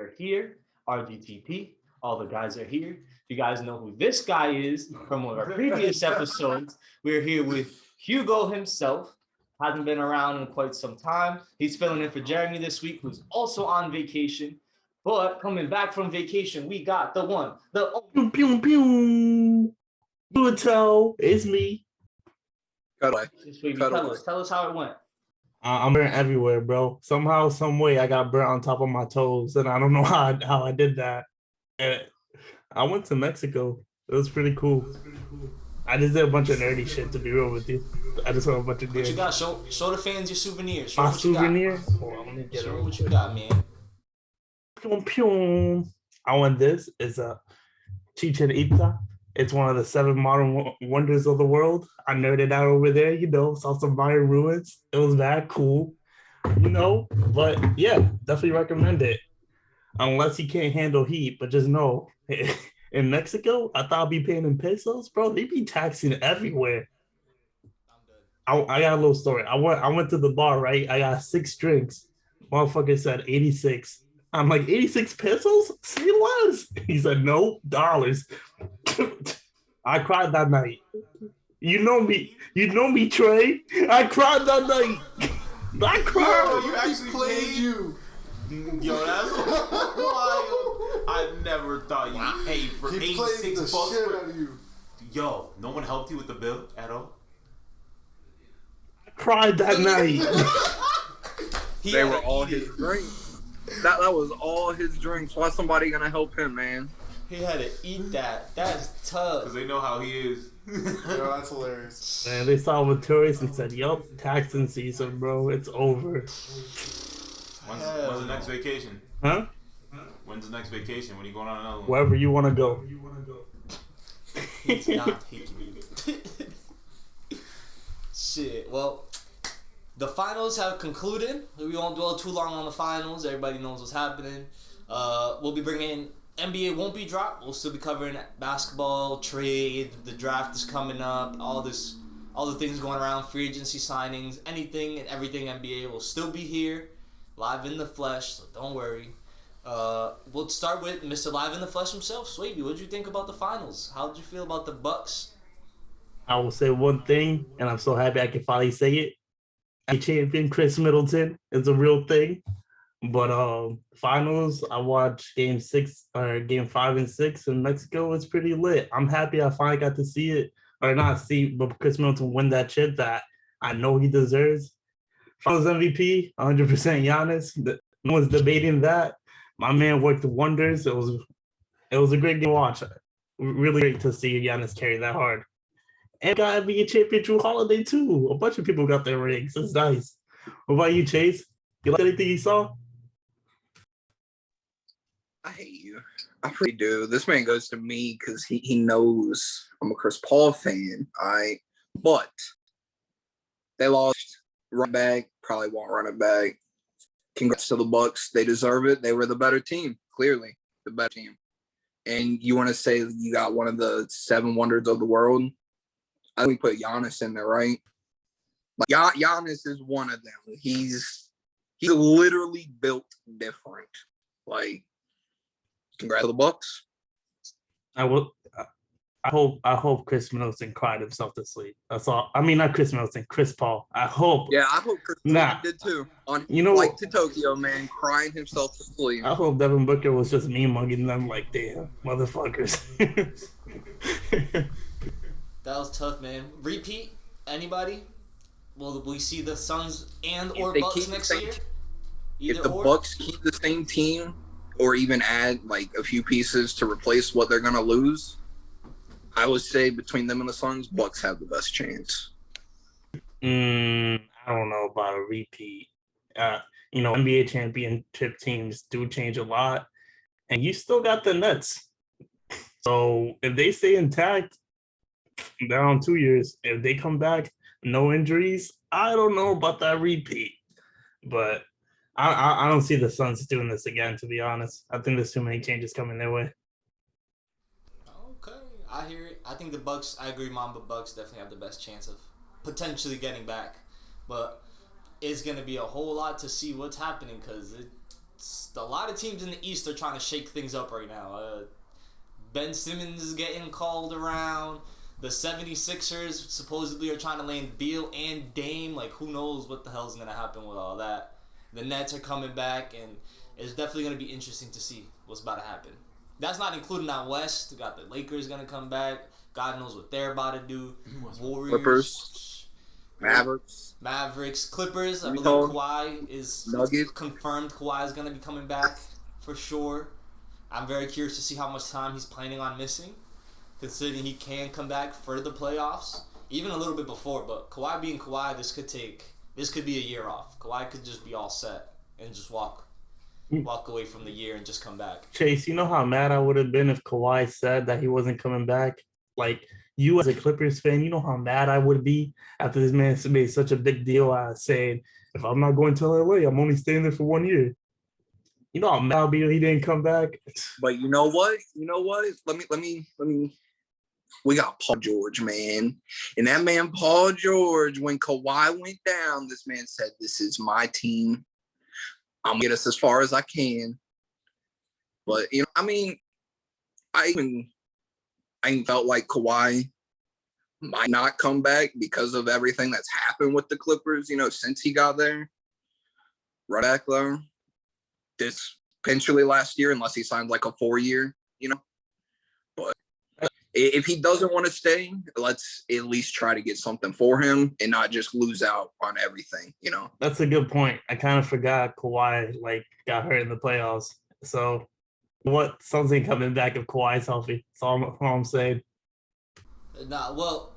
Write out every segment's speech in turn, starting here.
We're here, RGTP. All the guys are here. If you guys know who this guy is from one of our previous episodes, we're here with Hugo himself. Hasn't been around in quite some time. He's filling in for Jeremy this week, who's also on vacation. But coming back from vacation, we got the one, the Pew, pew, pew. Pluto, it's me. Cut away. Tell us how it went. I'm burnt everywhere, bro. Somehow, some way, I got burnt on top of my toes, and I don't know how I did that. And I went to Mexico. It was pretty cool. I just did a bunch of nerdy shit, to be real with you. I just saw a bunch of What you got? Show the fans your souvenir. Show my what you souvenir? got. Hold on, let me get Show it. what you got, man. Pew, pew. I want this. It's a Chichen Itza. It's one of the 7 modern wonders of the world. I nerded out over there, saw some Mayan ruins. It was that cool, But yeah, definitely recommend it. Unless you can't handle heat, but just know, in Mexico, I thought I'd be paying in pesos, bro. They be taxing everywhere. I got a little story. I went to the bar, right? I got 6 drinks. Motherfucker said 86. I'm like, 86 pesos? Say less. He said, no, dollars. I cried that night. You know me, Trey. I cried that night. I cried. Yo, you actually played you. Yo, that's wild. I never thought you paid for He 86 the bucks. shit out of you. Yo, no one helped you with the bill at all? I cried that night. They were all his drinks. That was all his drinks. Why somebody gonna help him, man? He had to eat that. That's tough. Because they know how he is. Yo, that's hilarious. Man, they saw with tourists and said, yup, taxing season, bro. It's over. When's the next vacation? Huh? When's the next vacation? When are you going on another one? Wherever you want to go. He's not taking you. Shit. Well, the finals have concluded. We won't dwell too long on the finals. Everybody knows what's happening. We'll be bringing NBA won't be dropped. We'll still be covering basketball, trade, the draft is coming up, all the things going around, free agency signings, anything and everything NBA will still be here, live in the flesh, so don't worry. We'll start with Mr. Live in the Flesh himself, Swavey. What did you think about the finals? How did you feel about the Bucks? I will say one thing, and I'm so happy I can finally say it. A champion, Chris Middleton, is a real thing. But finals, I watched game 5 and 6 in Mexico. It's pretty lit. I'm happy I finally got to see it, or not see, but Chris Middleton win that chip that I know he deserves. Finals MVP, 100% Giannis. No one's debating that. My man worked wonders. It was a great game to watch. Really great to see Giannis carry that hard. And got NBA champion Drew Holiday too. A bunch of people got their rings. It's nice. What about you, Chase? You like anything you saw? I hate you. I really do. This man goes to me because he knows I'm a Chris Paul fan. But they lost run back. Probably won't run it back. Congrats to the Bucks. They deserve it. They were the better team. Clearly, the better team. And you want to say you got one of the 7 wonders of the world? I think we put Giannis in there, right? Like Giannis is one of them. He's literally built different. Like, congrats to the Bucks. I hope Chris Middleton cried himself to sleep. That's all. I mean, not Chris Middleton, Chris Paul. I hope. Yeah, I hope Chris Middleton did too. On flight to Tokyo, man, crying himself to sleep. I hope Devin Booker was just me mugging them like, damn, motherfuckers. That was tough, man. Repeat? Anybody? Will we see the Suns or they Bucks keep next the same, year? If the Bucks keep the same team, or even add like a few pieces to replace what they're gonna lose, I would say between them and the Suns, Bucks have the best chance. I don't know about a repeat. NBA championship teams do change a lot, and you still got the Nets. So if they stay intact, they're on 2 years. If they come back, no injuries, I don't know about that repeat. But I don't see the Suns doing this again, to be honest. I think there's too many changes coming their way. Okay, I hear it. I think the Bucks, I agree, Mom, but Bucks definitely have the best chance of potentially getting back. But it's going to be a whole lot to see what's happening because a lot of teams in the East are trying to shake things up right now. Ben Simmons is getting called around. The 76ers supposedly are trying to land Beal and Dame. Like, who knows what the hell's going to happen with all that. The Nets are coming back, and it's definitely going to be interesting to see what's about to happen. That's not including out West. We got the Lakers going to come back. God knows what they're about to do. Warriors. Clippers. Mavericks. Clippers. I believe Utah. Kawhi is Nuggets. confirmed. Kawhi is going to be coming back for sure. I'm very curious to see how much time he's planning on missing, considering he can come back for the playoffs, even a little bit before. But Kawhi being Kawhi, this could be a year off. Kawhi could just be all set and just walk away from the year and just come back. Chase, you know how mad I would have been if Kawhi said that he wasn't coming back? Like, you as a Clippers fan, you know how mad I would be after this man made such a big deal out of saying, if I'm not going to LA, I'm only staying there for 1 year. You know how mad I'll be if he didn't come back? But you know what? Let me. We got Paul George, man. And that man, Paul George, when Kawhi went down, this man said, this is my team. I'm going to get us as far as I can. But, I even felt like Kawhi might not come back because of everything that's happened with the Clippers, since he got there. Right back there. This potentially last year, unless he signed like a 4-year, But if he doesn't want to stay, let's at least try to get something for him and not just lose out on everything, That's a good point. I kind of forgot Kawhi got hurt in the playoffs. So what Suns ain't coming back if Kawhi's healthy. That's all I'm saying. Nah, well,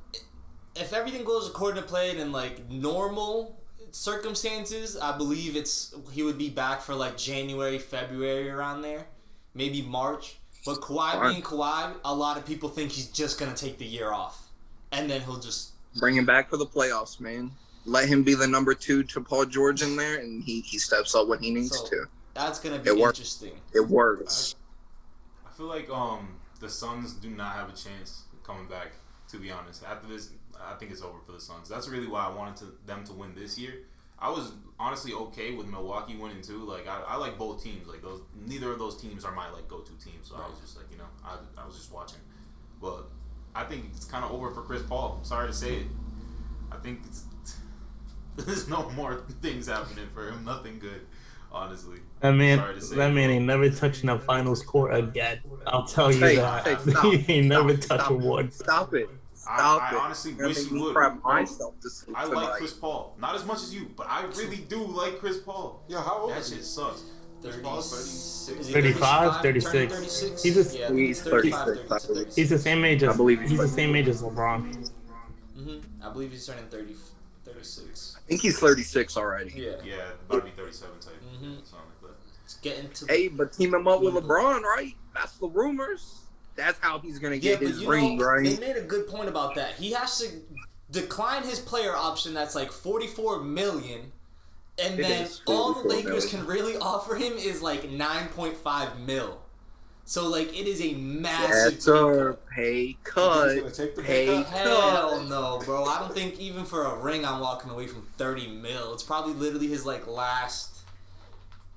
if everything goes according to plan and normal circumstances, I believe he would be back for January, February, around there, maybe March. But Kawhi being Kawhi, a lot of people think he's just gonna take the year off, and then he'll just bring him back for the playoffs, man. Let him be the number 2 to Paul George in there, and he steps up when he needs to. That's gonna be interesting. It works. I feel like the Suns do not have a chance coming back. To be honest, after this, I think it's over for the Suns. That's really why I wanted them to win this year. I was honestly okay with Milwaukee winning too. I like both teams. Neither of those teams are my go-to teams. So I was just I was just watching. But I think it's kind of over for Chris Paul. Sorry to say it. I think there's no more things happening for him. Nothing good, honestly. That man ain't never touching a finals court again. I'll tell you that. He ain't never touching one. Stop it. I honestly wish he would. I like tonight. Chris Paul. Not as much as you, but I really do like Chris Paul. Yeah, how old that is he? shit sucks. 35, 36. He's 36. He's the same age as he's the same age as LeBron. I believe he's turning 36. I think he's 36 already. Yeah, about to be 37 type. Something like that. It's getting to. Hey, but team him up with LeBron, right? That's the rumors. That's how he's gonna get his ring, right? They made a good point about that. He has to decline his player option that's $44 million, and then all the Lakers can really offer him is $9.5 mil. So it is a massive pay cut. Hell no, bro. I don't think even for a ring I'm walking away from 30 mil. It's probably literally his last.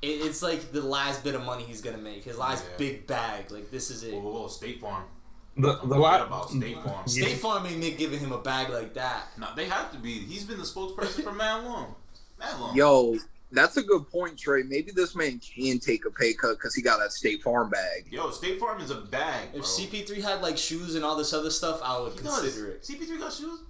It's the last bit of money he's gonna make. His last big bag. This is it. Whoa, State Farm. About State Farm. State Farm ain't giving him a bag like that. No, they have to be. He's been the spokesperson for mad long. Yo, that's a good point, Trey. Maybe this man can take a pay cut because he got that State Farm bag. Yo, State Farm is a bag, bro. If CP3 had shoes and all this other stuff, I would consider it. CP3 got shoes?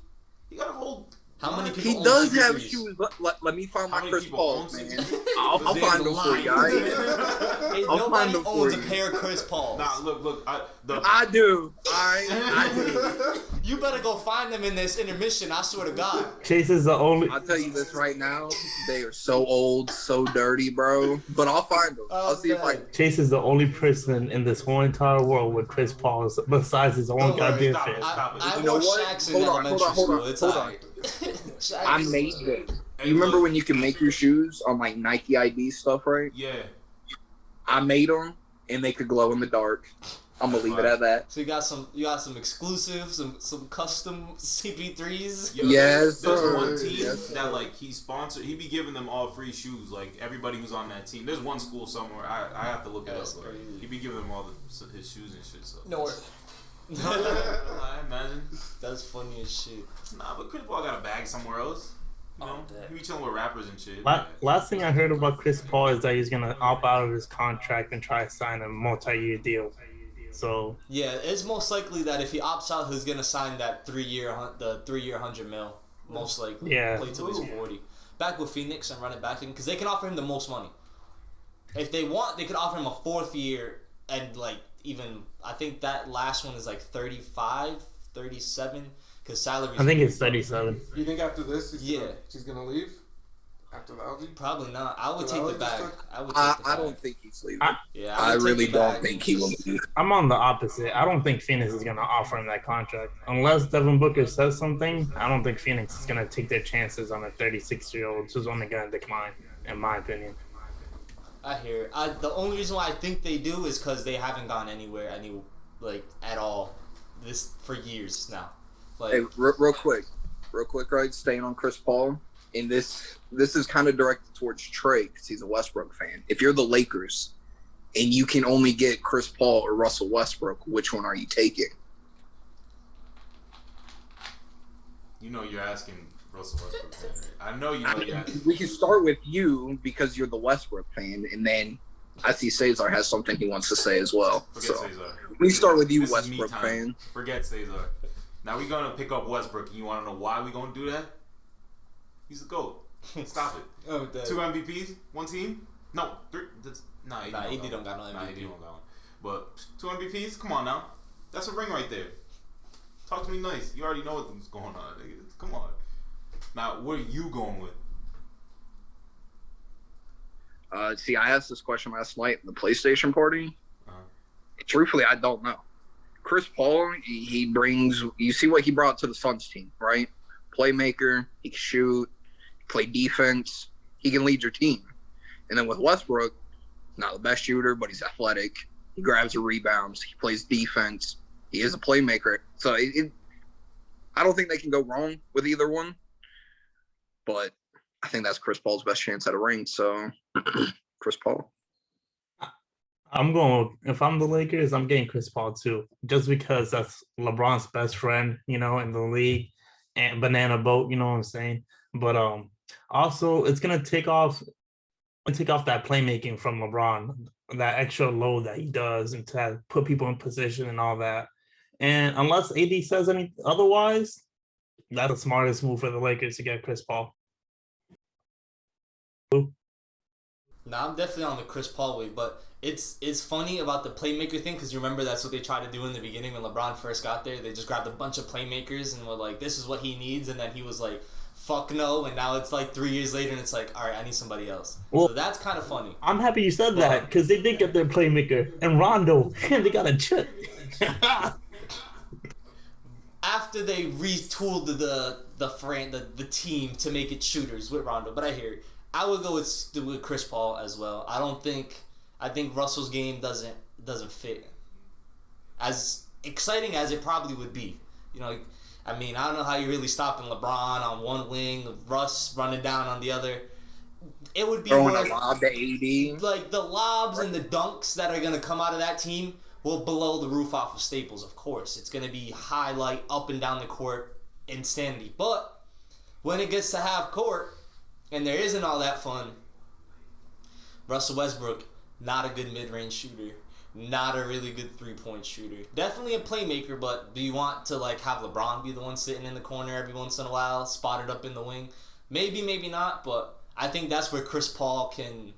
He got a whole. How many people? He does CP3s? have shoes. Let me find my Chris Paul, man. I'll find them for you guys. Nobody owns a pair of Chris Pauls. Nah, look. I do. I do. You better go find them in this intermission. I swear to God. Chase is the only. I'll tell you this right now. They are so old, so dirty, bro. But I'll find them. I'll see if I. Chase is the only person in this whole entire world with Chris Paul besides his own goddamn fan. I wore Shaqs in elementary school. It's alright. I made them. You remember when you can make your shoes on Nike ID stuff, right? Yeah. I made them, and they could glow in the dark. I'm gonna leave it at that. So you got some exclusive, some custom CP3s. Yo, Yes, there's sir. one team Yes, that like he sponsored. He be giving them all free shoes. Like everybody who's on that team. There's one school somewhere. I have to look it That's up. crazy. He be giving them all his shoes and shit. So North. I imagine. That's funny as shit. Nah, but Chris Paul got a bag somewhere else. You know, he be chilling with rappers and shit. Last thing I heard about Chris Paul is that he's gonna opt out of his contract and try to sign a multi-year deal. So yeah, it's most likely that if he opts out, he's gonna sign that 3-year $100 million. Most likely, play till he's 40. Back with Phoenix and run it back in because they can offer him the most money. If they want, they could offer him a 4th year and like even I think that last one is like 35, 37 because salary. I think it's 37. You think after this, Yeah. she's gonna leave? After the Audi? Probably not. I would take the bag. I don't think he's leaving. I I would really take the don't bag. think he will leave. I'm on the opposite. I don't think Phoenix is gonna offer him that contract unless Devin Booker says something. I don't think Phoenix is gonna take their chances on a 36-year-old who's only gonna decline, in my opinion. I hear it. The only reason why I think they do is because they haven't gone anywhere, at all, this for years now. Like, Hey, real quick, right? Staying on Chris Paul, and this is kind of directed towards Trey because he's a Westbrook fan. If you're the Lakers and you can only get Chris Paul or Russell Westbrook, which one are you taking? You know you're asking Russell Westbrook fan. Right? I know you know you're asking. We can start with you because you're the Westbrook fan, and then I see Cesar has something he wants to say as well. Forget So Cesar. we start with you, This is me Westbrook time. fan. Forget Cesar. Now we're gonna pick up Westbrook. You want to know why we gonna do that? He's the GOAT. Stop it. Oh, 2 MVPs, 1 team? No, 3. AD don't got no MVP. Nah, AD don't got one. But 2 MVPs? Come on now. That's a ring right there. Talk to me nice. You already know what's going on. Come on. Now, what are you going with? See, I asked this question last night in the PlayStation party. Truthfully, I don't know. Chris Paul, he brings. You see what he brought to the Suns team, right? Playmaker. He can shoot. Play defense. He can lead your team. And then with Westbrook, not the best shooter, but he's athletic. He grabs the rebounds. He plays defense. He is a playmaker. So I don't think they can go wrong with either one. But I think that's Chris Paul's best chance at a ring. So Chris Paul. If I'm the Lakers, I'm getting Chris Paul too, just because that's LeBron's best friend, in the league, and banana boat, you know what I'm saying? But also it's gonna take off that playmaking from LeBron, that extra load that he does, and to put people in position and all that. And unless AD says any otherwise, that's the smartest move for the Lakers to get Chris Paul. I'm definitely on the Chris Paul wave, but it's funny about the playmaker thing because you remember that's what they tried to do in the beginning when LeBron first got there. They just grabbed a bunch of playmakers and were like, this is what he needs, and then he was like, fuck no, and now it's like 3 years later and it's like, all right, I need somebody else. Well, so that's kind of funny. I'm happy you said that because they did get their playmaker and Rondo, and they got a chip. After they retooled the team to make it shooters with Rondo, but I hear it. I would go with Chris Paul as well. I think Russell's game doesn't fit. As exciting as it probably would be, I don't know how you're really stopping LeBron on one wing, Russ running down on the other. It would be throwing more a lob to AD. like the lobs and the dunks that are gonna come out of that team will blow the roof off of Staples. Of course, it's gonna be highlight up and down the court insanity. But when it gets to half court and there isn't all that fun, Russell Westbrook, not a good mid-range shooter, not a really good three-point shooter. Definitely a playmaker, but do you want to have LeBron be the one sitting in the corner every once in a while, spotted up in the wing? Maybe, maybe not, but I think that's where Chris Paul can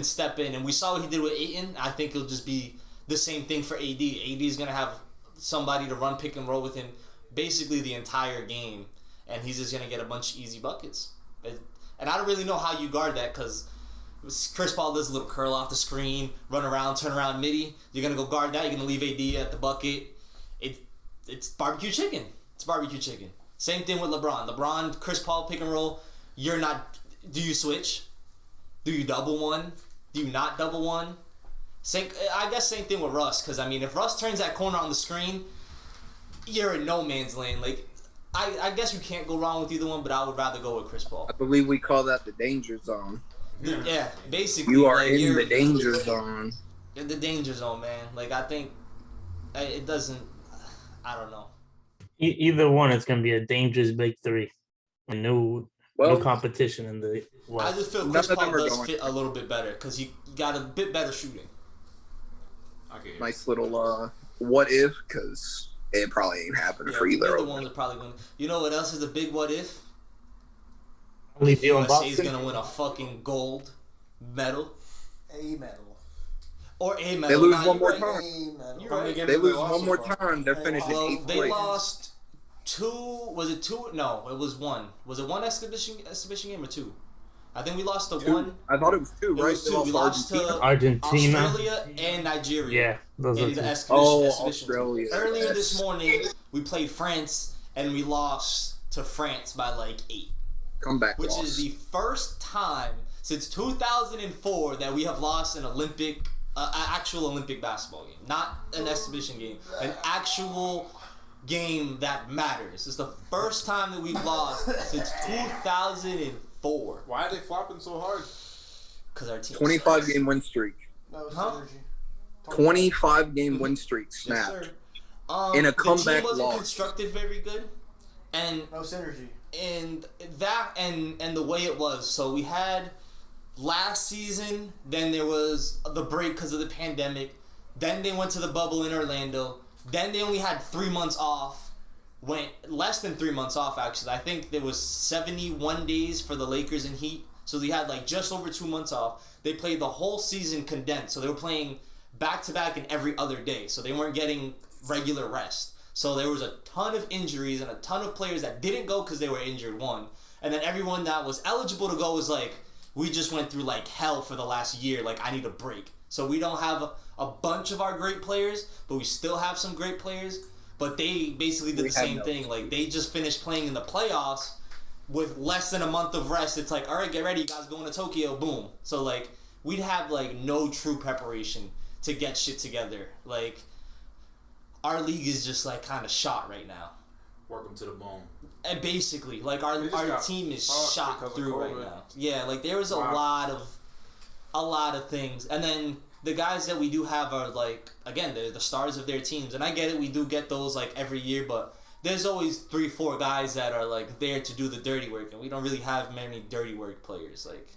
step in. And we saw what he did with Ayton. I think it'll just be the same thing for AD. AD is going to have somebody to run pick and roll with him basically the entire game, and he's just going to get a bunch of easy buckets. And I don't really know how you guard that because Chris Paul does a little curl off the screen, run around, turn around midi. You're going to go guard that. You're going to leave AD at the bucket. It's barbecue chicken. It's barbecue chicken. Same thing with LeBron. Chris Paul pick and roll. You're not... Do you switch? Do you double one? Do you not double one? I guess same thing with Russ, because, I mean, if Russ turns that corner on the screen, you're in no man's land. Like, I guess you can't go wrong with either one, but I would rather go with Chris Paul. I believe we call that the danger zone. Yeah, basically. You are like, in the danger zone. In the danger zone, man. Like, I think it doesn't, I don't know. Either one, it's going to be a dangerous big three. No competition in the West. I just feel Chris Paul does fit a little bit better because he got a bit better shooting. Okay. Nice little what if, because it probably ain't happening for either. The ones are probably going to. You know what else is a big what if? USA is going to win a fucking gold medal. A medal. Or a medal. They lose one more time. They lose one more time. They're finishing 8th place. They lost 2. Was it 2? No, it was 1. Was it 1 exhibition game or 2? I think we lost to 1. I thought it was 2, right? Was 2. We lost to Argentina, Australia, and Nigeria. Yeah, those in the exhibition. Australia. Earlier this morning, we played France, and we lost to France by like 8. Comeback which loss. is the first time since 2004 that we have lost an actual Olympic basketball game, not an exhibition game, an actual game that matters. It's the first time that we've lost since 2004. Why are they flopping so hard? Because our team 25-game win streak. No synergy. 25-game win streak snapped. Yes, in a comeback the team wasn't loss. constructed very good, and no synergy. And that and the way it was. So we had last season, then there was the break because of the pandemic. Then they went to the bubble in Orlando. Then they only had 3 months off. Went less than 3 months off, actually. I think there was 71 days for the Lakers and Heat. So they had like just over 2 months off. They played the whole season condensed. So they were playing back-to-back and every other day. So they weren't getting regular rest. So there was a ton of injuries and a ton of players that didn't go because they were injured, one. And then everyone that was eligible to go was like, we just went through like hell for the last year. Like, I need a break. So we don't have a bunch of our great players, but we still have some great players. But they basically did the same thing. Like, they just finished playing in the playoffs with less than a month of rest. It's like, all right, get ready. You guys going to Tokyo. Boom. So, like, we'd have, like, no true preparation to get shit together. Like, our league is just like kind of shot right now. Welcome to the bone. And basically, like our team is shot through right now. Yeah, like there was a lot of things, and then the guys that we do have are like, again, they're the stars of their teams, and I get it. We do get those like every year, but there's always 3-4 guys that are like there to do the dirty work, and we don't really have many dirty work players. Like,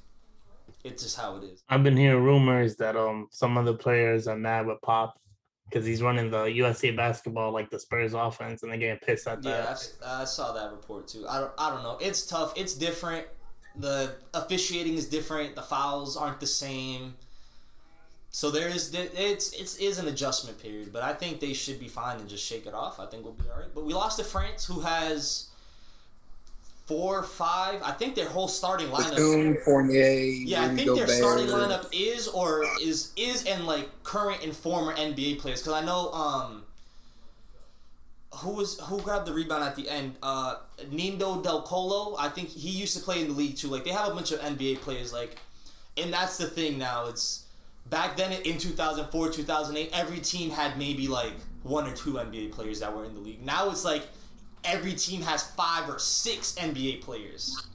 it's just how it is. I've been hearing rumors that some of the players are mad with Pop because he's running the USA basketball like the Spurs offense, and they're getting pissed at that. Yeah, I saw that report too. I don't know. It's tough. It's different. The officiating is different. The fouls aren't the same. So it's an adjustment period, but I think they should be fine and just shake it off. I think we'll be all right. But we lost to France, who has 4 or 5. I think their whole starting lineup. Fournier. Yeah, I think their starting lineup is and like current and former NBA players. Because I know who grabbed the rebound at the end. Nindo Del Colo. I think he used to play in the league too. Like, they have a bunch of NBA players. Like, and that's the thing now. It's back then in 2004, 2008. Every team had maybe like 1 or 2 NBA players that were in the league. Now it's like every team has 5 or 6 NBA players.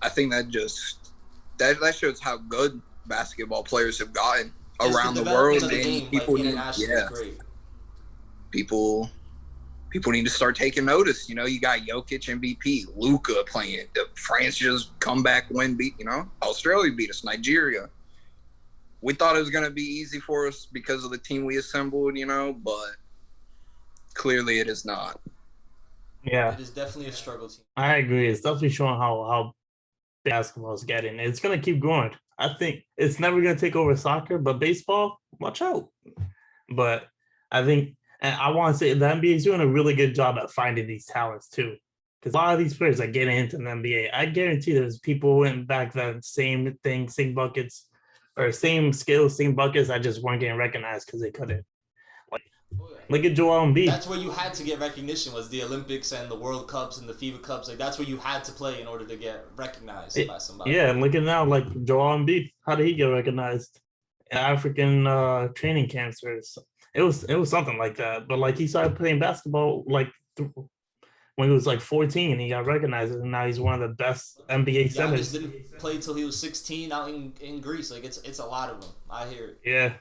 I think that shows how good basketball players have gotten around the world, and game, people great. People need to start taking notice. You know, you got Jokic MVP, Luka playing. France just come back win beat. You know, Australia beat us, Nigeria. We thought it was gonna be easy for us because of the team we assembled. You know, but clearly it is not. Yeah, it is definitely a struggle team. I agree. It's definitely showing how basketball is getting. It's gonna keep growing. I think it's never gonna take over soccer, but baseball, watch out. But I think, and I want to say, the NBA is doing a really good job at finding these talents too, because a lot of these players are getting into the NBA. I guarantee there's people who went back then, same thing, same buckets, or same skills, same buckets. I just weren't getting recognized because they couldn't. Look at Joel Embiid. That's where you had to get recognition, was the Olympics and the World Cups and the FIBA Cups. Like, that's where you had to play in order to get recognized by somebody. Yeah, and look at now, like Joel Embiid. How did he get recognized? African training camps. It was something like that. But like he started playing basketball like when he was like 14, and he got recognized, and now he's one of the best NBA centers. Giannis didn't play till he was 16 out in Greece. Like it's a lot of them. I hear it. Yeah.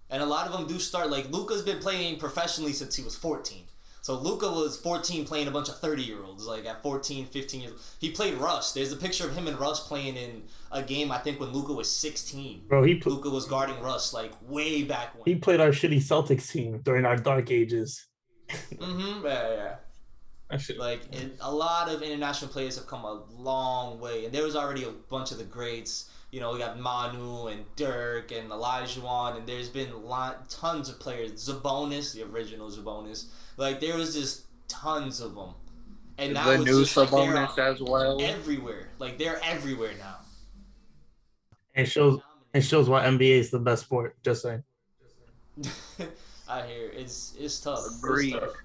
And a lot of them do start, like, Luka's been playing professionally since he was 14. So Luka was 14 playing a bunch of 30-year-olds, like, at 14, 15 years old. He played Russ. There's a picture of him and Russ playing in a game, I think, when Luka was 16. Bro, Luka was guarding Russ, like, way back when. He played our shitty Celtics team during our dark ages. Mm-hmm, yeah. Like, a lot of international players have come a long way. And there was already a bunch of the greats. You know, we got Manu and Dirk and Olajuwon, and there's been tons of players. Sabonis, the original Sabonis. Like, there was just tons of them. And now the it's new just like Sabonis as well. Everywhere. Like, they're everywhere now. It shows why NBA is the best sport. Just saying. I hear it's tough. Agreed. It's tough.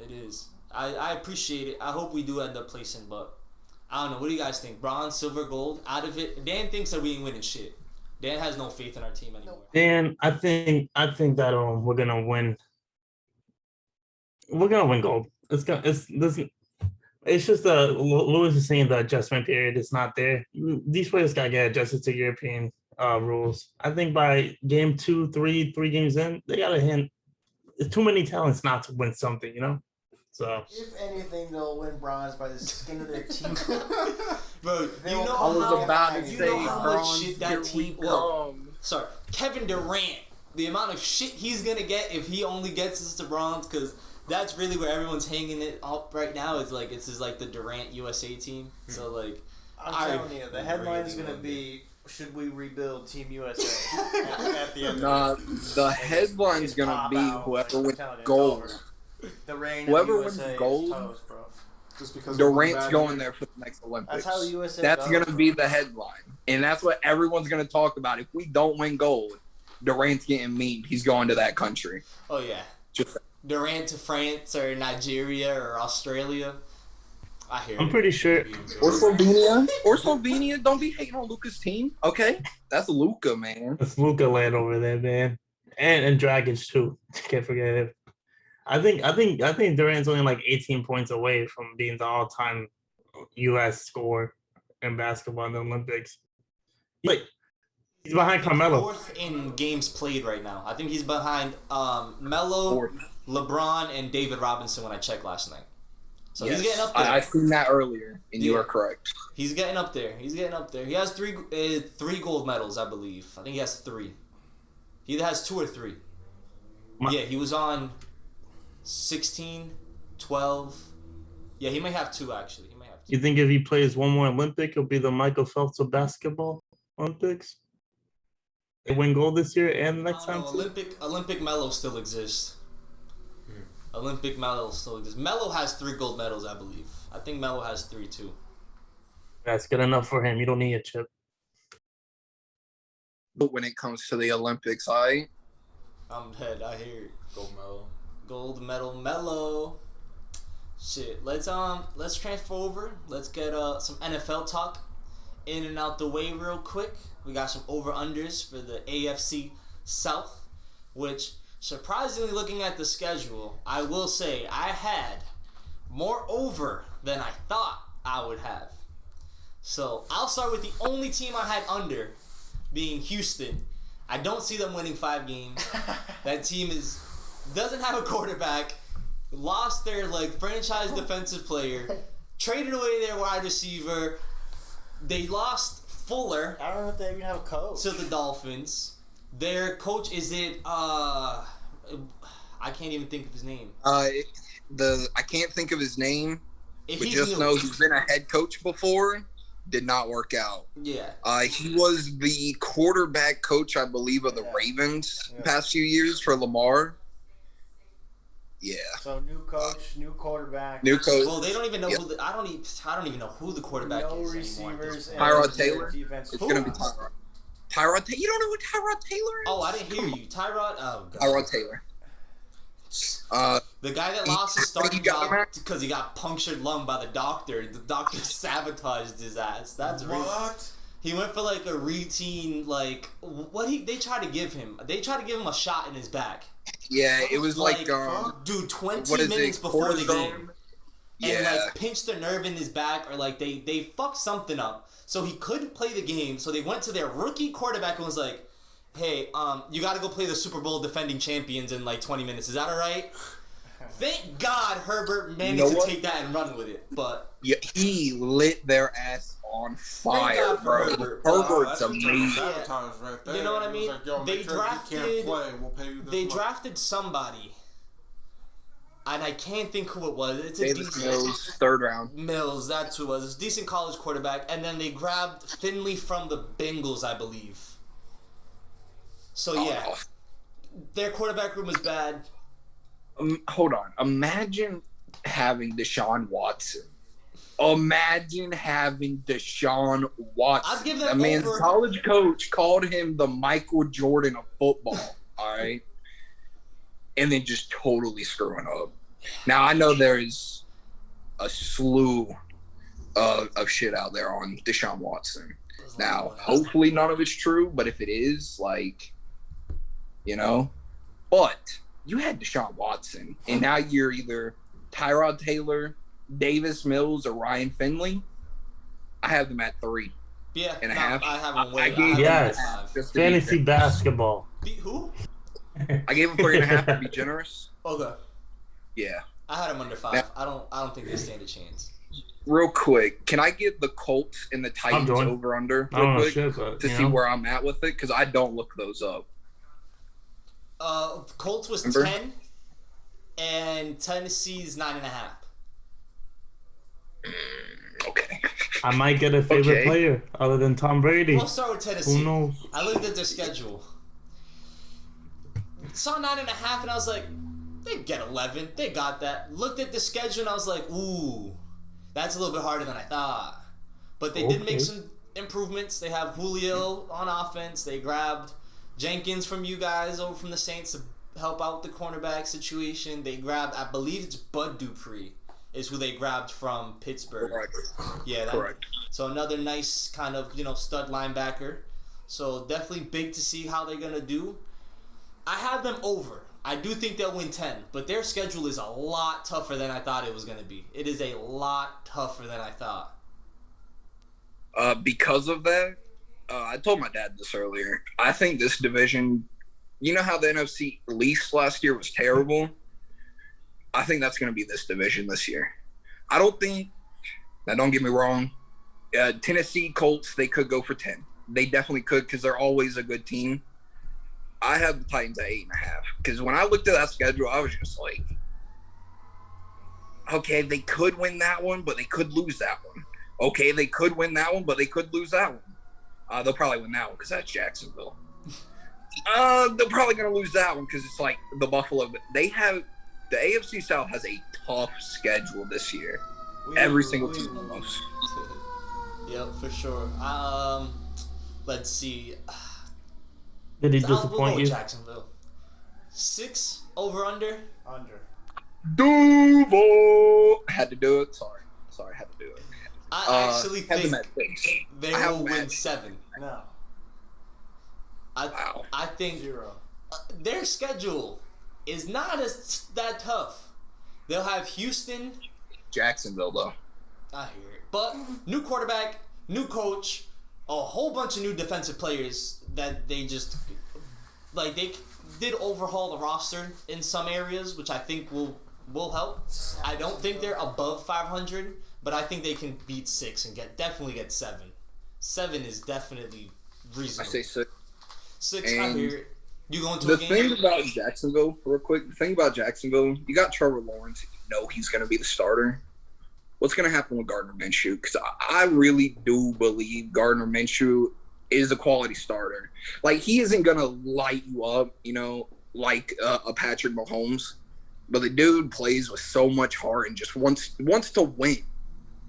It is. I appreciate it. I hope we do end up placing, but I don't know. What do you guys think? Bronze, silver, gold? Out of it, Dan thinks that we ain't winning shit. Dan has no faith in our team anymore. Dan, I think that we're gonna win. We're gonna win gold. It's just Lewis is saying the adjustment period is not there. These players gotta get adjusted to European rules. I think by game 2, 3 games in, they gotta hint. There's too many talents not to win something, you know. So if anything, they'll win bronze by the skin of their teeth. Bro, They you will know come I how was about to you say, know how much bronze, shit that here team. we Well, come. sorry, Kevin Durant. The amount of shit he's gonna get if he only gets us to bronze, because that's really where everyone's hanging it up right now. Is like it's like the Durant USA team. So like, I'm telling you, the headline is gonna be: should we rebuild Team USA at the end? Nah, of the headline's gonna pop be out, whoever like, wins telling you, it's gold. over. The reign Whoever of wins USA gold, is toast, bro. Just because Durant's going there for the next Olympics. That's how the USA That's goes, gonna bro. be the headline, and that's what everyone's gonna talk about. If we don't win gold, Durant's getting memed. He's going to that country. oh yeah, Just Durant to France or Nigeria or Australia. I hear. I'm it. pretty sure. or Slovenia. Or Slovenia. Don't be hating on Luka's team, okay? That's Luka, man. It's Luka land over there, man, and Dragic too. Can't forget him. I think Durant's only like 18 points away from being the all-time U.S. scorer in basketball in the Olympics. He's behind Carmelo. Fourth in games played right now. I think he's behind Melo, Fourth. LeBron, and David Robinson when I checked last night. So Yes. he's getting up there. I seen that earlier, and you Yeah. are correct. He's getting up there. He has three gold medals, I believe. I think he has 3. He either has 2 or 3. Yeah, he was on 16, 12. Yeah, he may have 2 actually. He may have 2. You think if he plays one more Olympic, it'll be the Michael Phelps of basketball Olympics? They win gold this year and next time too? Olympic Melo still exists. Olympic Melo still exists. Melo has 3 gold medals, I believe. I think Melo has 3 too. That's good enough for him. You don't need a chip. But when it comes to the Olympics, I I'm dead. I hear it. Gold medal. Gold medal, Melo. Shit. Let's transfer over. Let's get some NFL talk in and out the way real quick. We got some over-unders for the AFC South, which, surprisingly, looking at the schedule, I will say I had more over than I thought I would have. So I'll start with the only team I had under, being Houston. I don't see them winning 5 games. That team doesn't have a quarterback, lost their franchise defensive player, traded away their wide receiver. They lost Fuller I don't know if they even have a coach. to the Dolphins. Their coach I can't even think of his name. I can't think of his name, If but he's just new, know he's been a head coach before. Did not work out. yeah. He was the quarterback coach, I believe, of the Yeah. Ravens Yeah. the past few years for Lamar. Yeah, So new coach, new quarterback, new coach. Well, they don't even know Yeah. I don't even know who the quarterback no is receivers, anymore. At this and point. Tyrod Taylor? defense. It's gonna be Tyrod. You don't know who Tyrod Taylor is? Oh, I didn't hear you, Tyrod. Oh god. Tyrod Taylor. The guy that lost his starting You got job him, man? because he got punctured lung by the doctor. The doctor sabotaged his ass. That's real. What? He went for like a routine, like they tried to give him. They tried to give him a shot in his back. Yeah, it was like dude, 20 what is minutes it? before the Cortisone? game. Yeah. And like pinched a nerve in his back, or like they fucked something up. So he couldn't play the game. So they went to their rookie quarterback and was like, "Hey, you got to go play the Super Bowl defending champions in like 20 minutes. Is that all right?" Thank God Herbert managed to take that and run with it. But yeah, he lit their ass on fire, God for bro. Herbert. Herbert's amazing. Sabotage right there. You know what I It was mean? like, yo, They make sure if he can't play, we'll pay you this They much. drafted somebody, and I can't think who it was. It's a Davis decent Mills, 3rd round. Mills. That's who it was. It's a decent college quarterback, and then they grabbed Finley from the Bengals, I believe. So yeah, Oh. their quarterback room is bad. Hold on. Imagine having Deshaun Watson. Imagine having Deshaun Watson. I'd give them That man's over- college coach called him the Michael Jordan of football. All right. And then just totally screwing up. Now, I know there's a slew of shit out there on Deshaun Watson. Now, hopefully none of it's true, but if it is, like, you know, but you had Deshaun Watson, and now you're either Tyrod Taylor, Davis Mills, or Ryan Finley. I have them at 3 Yeah, and a no, half. I have them way. I I gave have them Yes. at 5. just to be Fantasy fair. basketball. Who? I gave them 3.5 to be generous. Okay, Yeah. I had them under 5. I don't think they stand a chance. Real quick, can I get the Colts and the Titans doing- over under I don't real know quick shit, but to see where I'm at with it? Because I don't look those up. Colts was Remember? 10, and Tennessee's 9.5. Okay. I might get a favorite Okay. player other than Tom Brady. We'll start with Tennessee. Who knows? I looked at their schedule. Saw 9.5, and I was like, they get 11. They got that. Looked at the schedule, and I was like, ooh, that's a little bit harder than I thought. But they did Okay. make some improvements. They have Julio on offense. They grabbed Jenkins from you guys over from the Saints to help out the cornerback situation. They grabbed, I believe it's Bud Dupree is who they grabbed from Pittsburgh. Correct. Yeah, that, Correct. so another nice kind of, stud linebacker. So definitely big to see how they're going to do. I have them over. I do think they'll win 10, but their schedule is a lot tougher than I thought it was going to be. It is a lot tougher than I thought. Because of that, I told my dad this earlier. I think this division, you know how the NFC East last year was terrible? I think that's going to be this division this year. I don't think, now don't get me wrong, Tennessee Colts, they could go for 10. They definitely could because they're always a good team. I have the Titans at 8.5 because when I looked at that schedule, I was just like, okay, they could win that one, but they could lose that one. Okay, they could win that one, but they could lose that one. They'll probably win that one because that's Jacksonville. They're probably going to lose that one because it's like the Buffalo. They have the AFC South has a tough schedule this year. Every single team almost. Yep, for sure. Let's see. Did he We'll go disappoint with you? Jacksonville. 6 over under. Under. Duval had to do it. Sorry, had to do it. I actually Had them think at 6. they I have will them win at- 7. No. Wow. I think 0. their schedule is not as that tough. They'll have Houston. Jacksonville though. I hear it, but new quarterback, new coach, a whole bunch of new defensive players that they just like. They did overhaul the roster in some areas, which I think will help. I don't think they're above 500, but I think they can beat 6 and definitely get 7. 7 is definitely I reasonable. say 6. 6, I and hear it. You going to The a game? thing about Jacksonville, real quick, the thing about Jacksonville, you got Trevor Lawrence. You know he's going to be the starter. What's going to happen with Gardner Minshew? Because I really do believe Gardner Minshew is a quality starter. Like, he isn't going to light you up, like a Patrick Mahomes. But the dude plays with so much heart and just wants to win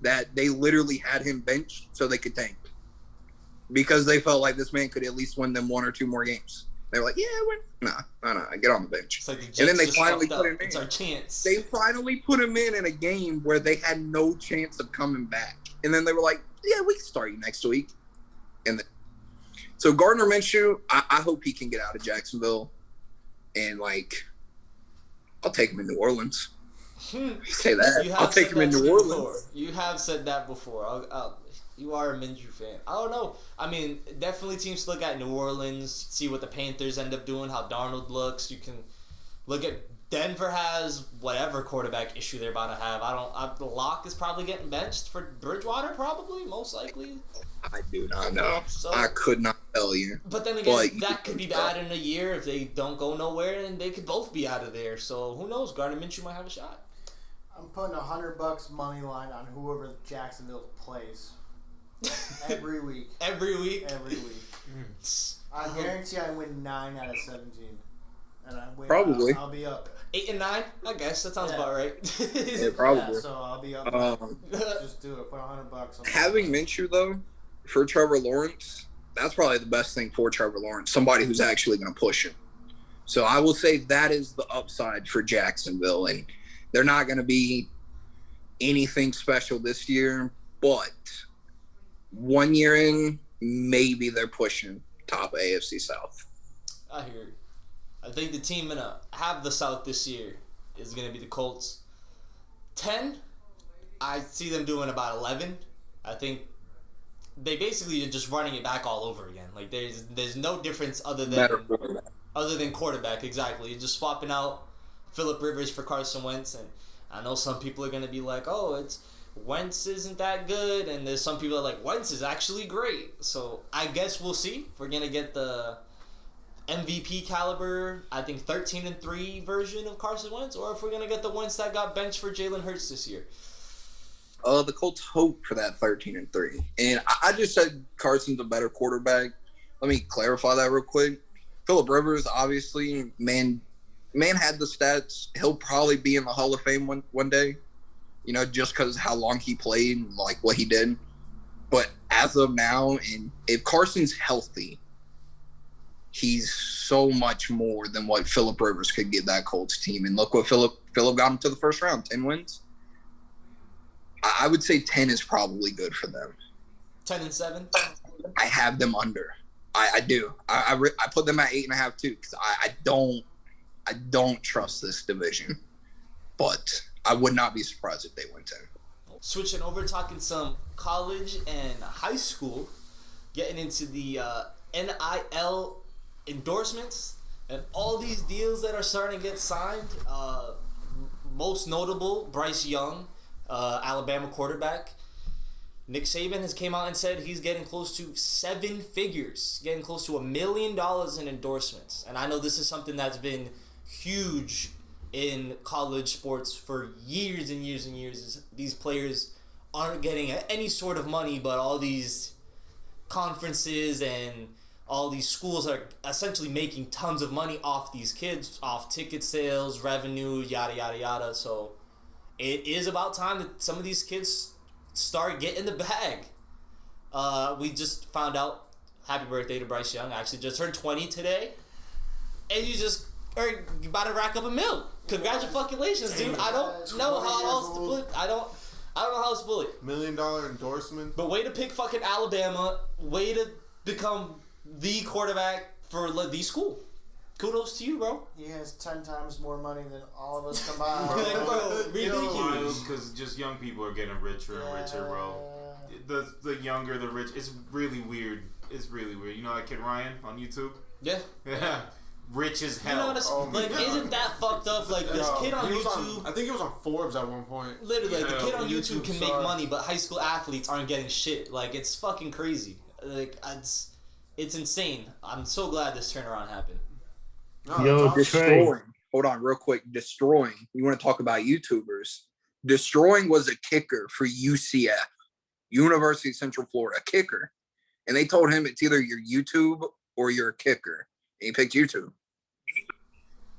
that they literally had him benched so they could tank. Because they felt like this man could at least win them 1 or 2 more games. They were like, yeah, no, get on the bench. It's like the And then Jets they just finally fucked put up. him in. It's our chance. They finally put him in a game where they had no chance of coming back. And then they were like, yeah, we can start you next week. And so Gardner Minshew, I hope he can get out of Jacksonville, and I'll take him in New Orleans. Say that. I'll take him in New Orleans. Before. You have said that before. You are a Minshew fan. I don't know. I mean, definitely teams to look at New Orleans, see what the Panthers end up doing, how Darnold looks. You can look at Denver has whatever quarterback issue they're about to have. The Lock is probably getting benched for Bridgewater, probably, most likely. I do not know. So, I could not tell you. But then again, that could be bad in a year if they don't go nowhere, and they could both be out of there. So who knows? Gardner Minshew might have a shot. I'm putting $100 money line on whoever Jacksonville plays every week. Every week. I guarantee I win 9 out of 17, and I win. Probably. I'll be up 8 and 9. I guess that sounds about right. Yeah, probably. Yeah, so I'll be up. Just do it. Put $100 on. Having Minshew though, for Trevor Lawrence, that's probably the best thing for Trevor Lawrence. Somebody who's actually going to push him. So I will say that is the upside for Jacksonville, and they're not going to be anything special this year, but 1 year in, maybe they're pushing top of AFC South. I hear you. I think the team gonna have the South this year is gonna be the Colts. 10, I see them doing about 11. I think they basically are just running it back all over again. Like there's no difference other than quarterback. Exactly. You're just swapping out Phillip Rivers for Carson Wentz, and I know some people are gonna be like, "Oh, it's Wentz isn't that good," and there's some people that are like, "Wentz is actually great." So I guess we'll see if we're gonna get the MVP caliber, I think 13-3 version of Carson Wentz, or if we're gonna get the Wentz that got benched for Jalen Hurts this year. The Colts hope for that 13-3, and I just said Carson's a better quarterback. Let me clarify that real quick. Phillip Rivers, obviously, man had the stats. He'll probably be in the Hall of Fame one day, just because how long he played and what he did. But as of now, and if Carson's healthy, he's so much more than what Phillip Rivers could get that Colts team. And look what Phillip got him to the first round, 10 wins. I would say 10 is probably good for them. 10-7? I have them under. I do. I put them at 8.5 too, because I don't trust this division. But I would not be surprised if they went 10. Switching over, talking some college and high school, getting into the NIL endorsements and all these deals that are starting to get signed. Most notable, Bryce Young, Alabama quarterback. Nick Saban has came out and said he's getting close to 7 figures, getting close to $1 million in endorsements. And I know this is something that's been huge in college sports for years and years and years. These players aren't getting any sort of money, but all these conferences and all these schools are essentially making tons of money off these kids, off ticket sales, revenue, yada, yada, yada. So it is about time that some of these kids start getting the bag. We just found out, happy birthday to Bryce Young. I actually just turned 20 today. And you just are about to rack up $1 million. Congratulations, dude. I don't know how else to put it. I don't know how else to put it. $1 million endorsement. But way to pick fucking Alabama. Way to become the quarterback for the school. Kudos to you, bro. He has 10 times more money than all of us combined. Bro, ridiculous. Because just young people are getting richer and richer, bro. The younger, the rich. It's really weird. It's really weird. You know that kid Ryan on YouTube? Yeah. Yeah. Rich as hell. You know what isn't that fucked up? This kid on YouTube. I think it was on Forbes at one point. Literally, the kid on YouTube can make money, but high school athletes aren't getting shit. It's fucking crazy. It's insane. I'm so glad this turnaround happened. Yo, destroying. Hold on, real quick. Destroying. You want to talk about YouTubers? Destroying was a kicker for UCF, University of Central Florida, a kicker, and they told him it's either your YouTube or you're a kicker, and he picked YouTube.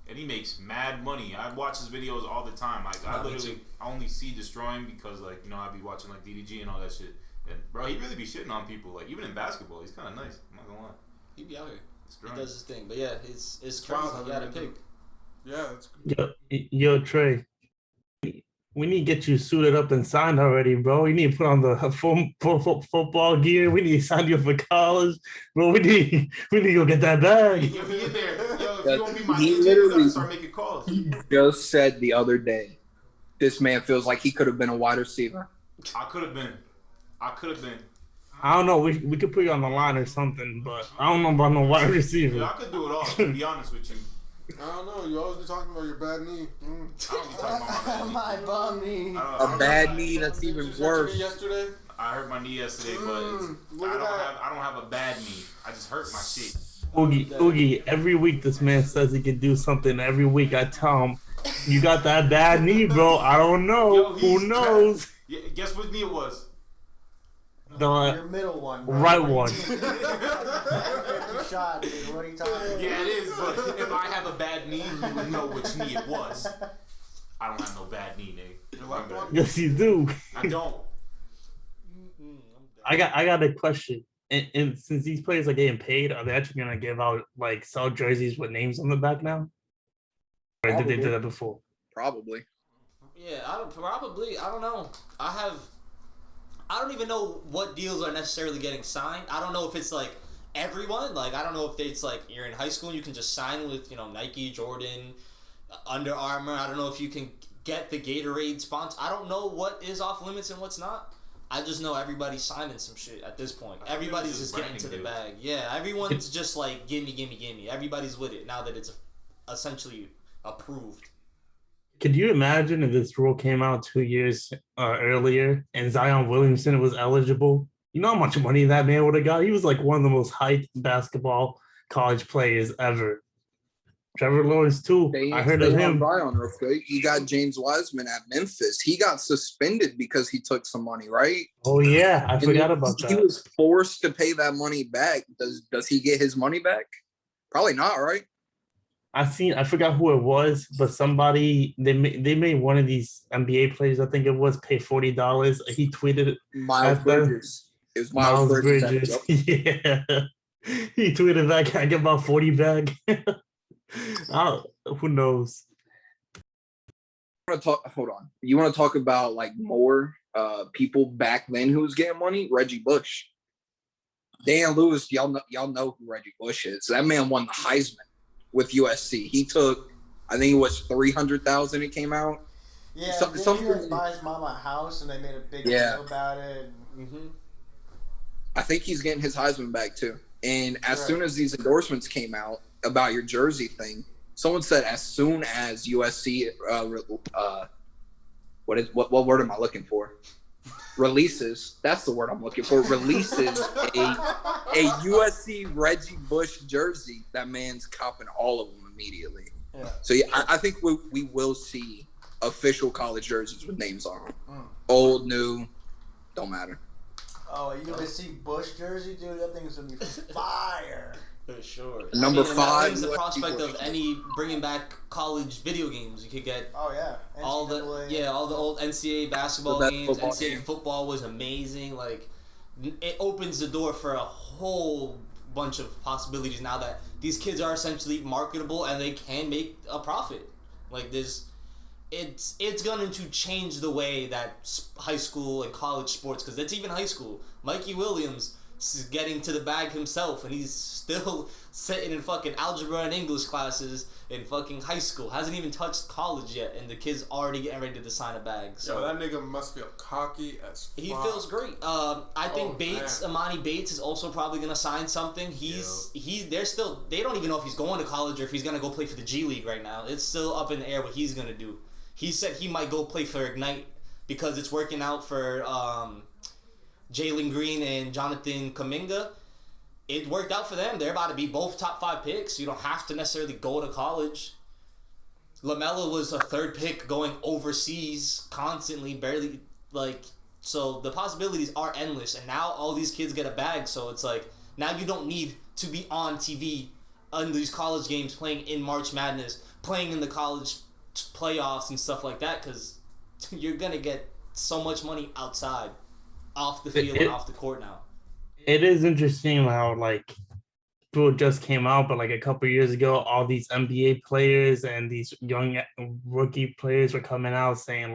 And he makes mad money. I watch his videos all the time. I only see Destroying because I be watching DDG and all that shit. And bro, he really be shitting on people. Even in basketball, he's kind of nice. I'm not gonna lie. He be out here. Destroying. He does his thing. But yeah, it's crazy. You got to pick. Yeah, that's good. Yo, Trey. We need to get you suited up and signed already, bro. You need to put on the football gear. We need to sign you up for college, bro. We need to go get that bag. Get me in there. Yo, if Yeah, you don't be my he agent, you literally- gotta start making calls. He just said the other day, this man feels like he could have been a wide receiver. I could have been. I don't know. We could put you on the line or something, but I don't know about no wide receiver. Yeah, I could do it all, to be honest with you. I don't know. You always be talking about your bad knee. I don't be talking about My bum knee. A bad knee that's even Did you hurt your knee worse. yesterday? I hurt my knee yesterday, but look at that. I don't have a bad knee. I just hurt my shit. Oogie, every week this man says he can do something. Every week I tell him, you got that bad knee, bro. I don't know. Yo, Who he's knows? Yeah, guess what knee it was? Your middle one. Bro. Right one. 50 shot, dude. What are you talking about? Yeah, it is, but if I have a bad knee, you would know which knee it was. I don't have no bad knee, nigga. Your left one? Yes, you do. I don't. I got a question. And since these players are getting paid, are they actually gonna give out like sell jerseys with names on the back now? Or did they do that before? Probably. Yeah, I don't know. I don't even know what deals are necessarily getting signed. I don't know if it's like everyone. Like, I don't know if it's like you're in high school and you can just sign with, Nike, Jordan, Under Armour. I don't know if you can get the Gatorade sponsor. I don't know what is off limits and what's not. I just know everybody's signing some shit at this point. Everybody's just getting to the bag. Yeah, everyone's just like, gimme. Everybody's with it now that it's essentially approved. Could you imagine if this rule came out 2 years earlier and Zion Williamson was eligible? You know how much money that man would have got? He was like one of the most hyped basketball college players ever. Trevor Lawrence too. I heard of him. Zion real quick. You got James Wiseman at Memphis. He got suspended because he took some money, right? Oh yeah, I And forgot about He that. was forced to pay that money back. Does he get his money back? Probably not, right? I forgot who it was, but somebody they made one of these NBA players, I think it was, pay $40. He tweeted Miles At the- Bridges. It was Miles Bridges. Yeah. He tweeted back, I get about 40 back. Who knows? Hold on. You want to talk about like more people back then who was getting money? Reggie Bush. Dan Lewis, y'all know who Reggie Bush is. That man won the Heisman with USC. He took, I think it was $300,000 it came out. Yeah, Something he buy his mama a house and they made a big Yeah. deal about it. I think he's getting his Heisman back too. And as soon as these endorsements came out about your jersey thing, someone said as soon as USC what word am I looking for? Releases. That's the word I'm looking for. Releases a USC Reggie Bush jersey. That man's copping all of them immediately. Yeah. So yeah, I think we will see official college jerseys with names on them. Old, new, don't matter. Oh, you gonna see Bush jersey, dude? That thing's gonna be fire. For sure. Number and that 5. brings the prospect of bringing back college video games. You could get Oh yeah. all the old NCAA basketball The best games. football NCAA game. football was amazing. Like, it opens the door for a whole bunch of possibilities now that these kids are essentially marketable and they can make a profit. Like, it's going to change the way that high school and college sports, because it's even high school. Mikey Williams is getting to the bag himself, and he's still sitting in fucking algebra and English classes in fucking high school. Hasn't even touched college yet, and the kid's already getting ready to sign a bag. So Yo, that nigga must feel cocky as fuck. he feels great. I think man. Amani Bates is also probably gonna sign something. They don't even know if he's going to college or if he's gonna go play for the G League right now. It's still up in the air what he's gonna do. He said he might go play for Ignite because it's working out for Jalen Green and Jonathan Kuminga. It worked out for them. They're about to be both top 5 picks. You don't have to necessarily go to college. LaMelo was a 3rd pick going overseas constantly, barely, so the possibilities are endless. And now all these kids get a bag, so it's like, now you don't need to be on TV on these college games, playing in March Madness, playing in the college playoffs and stuff like that, because you're going to get so much money outside, off the field and off the court now. It is interesting how people just came out, but a couple of years ago, all these NBA players and these young rookie players were coming out saying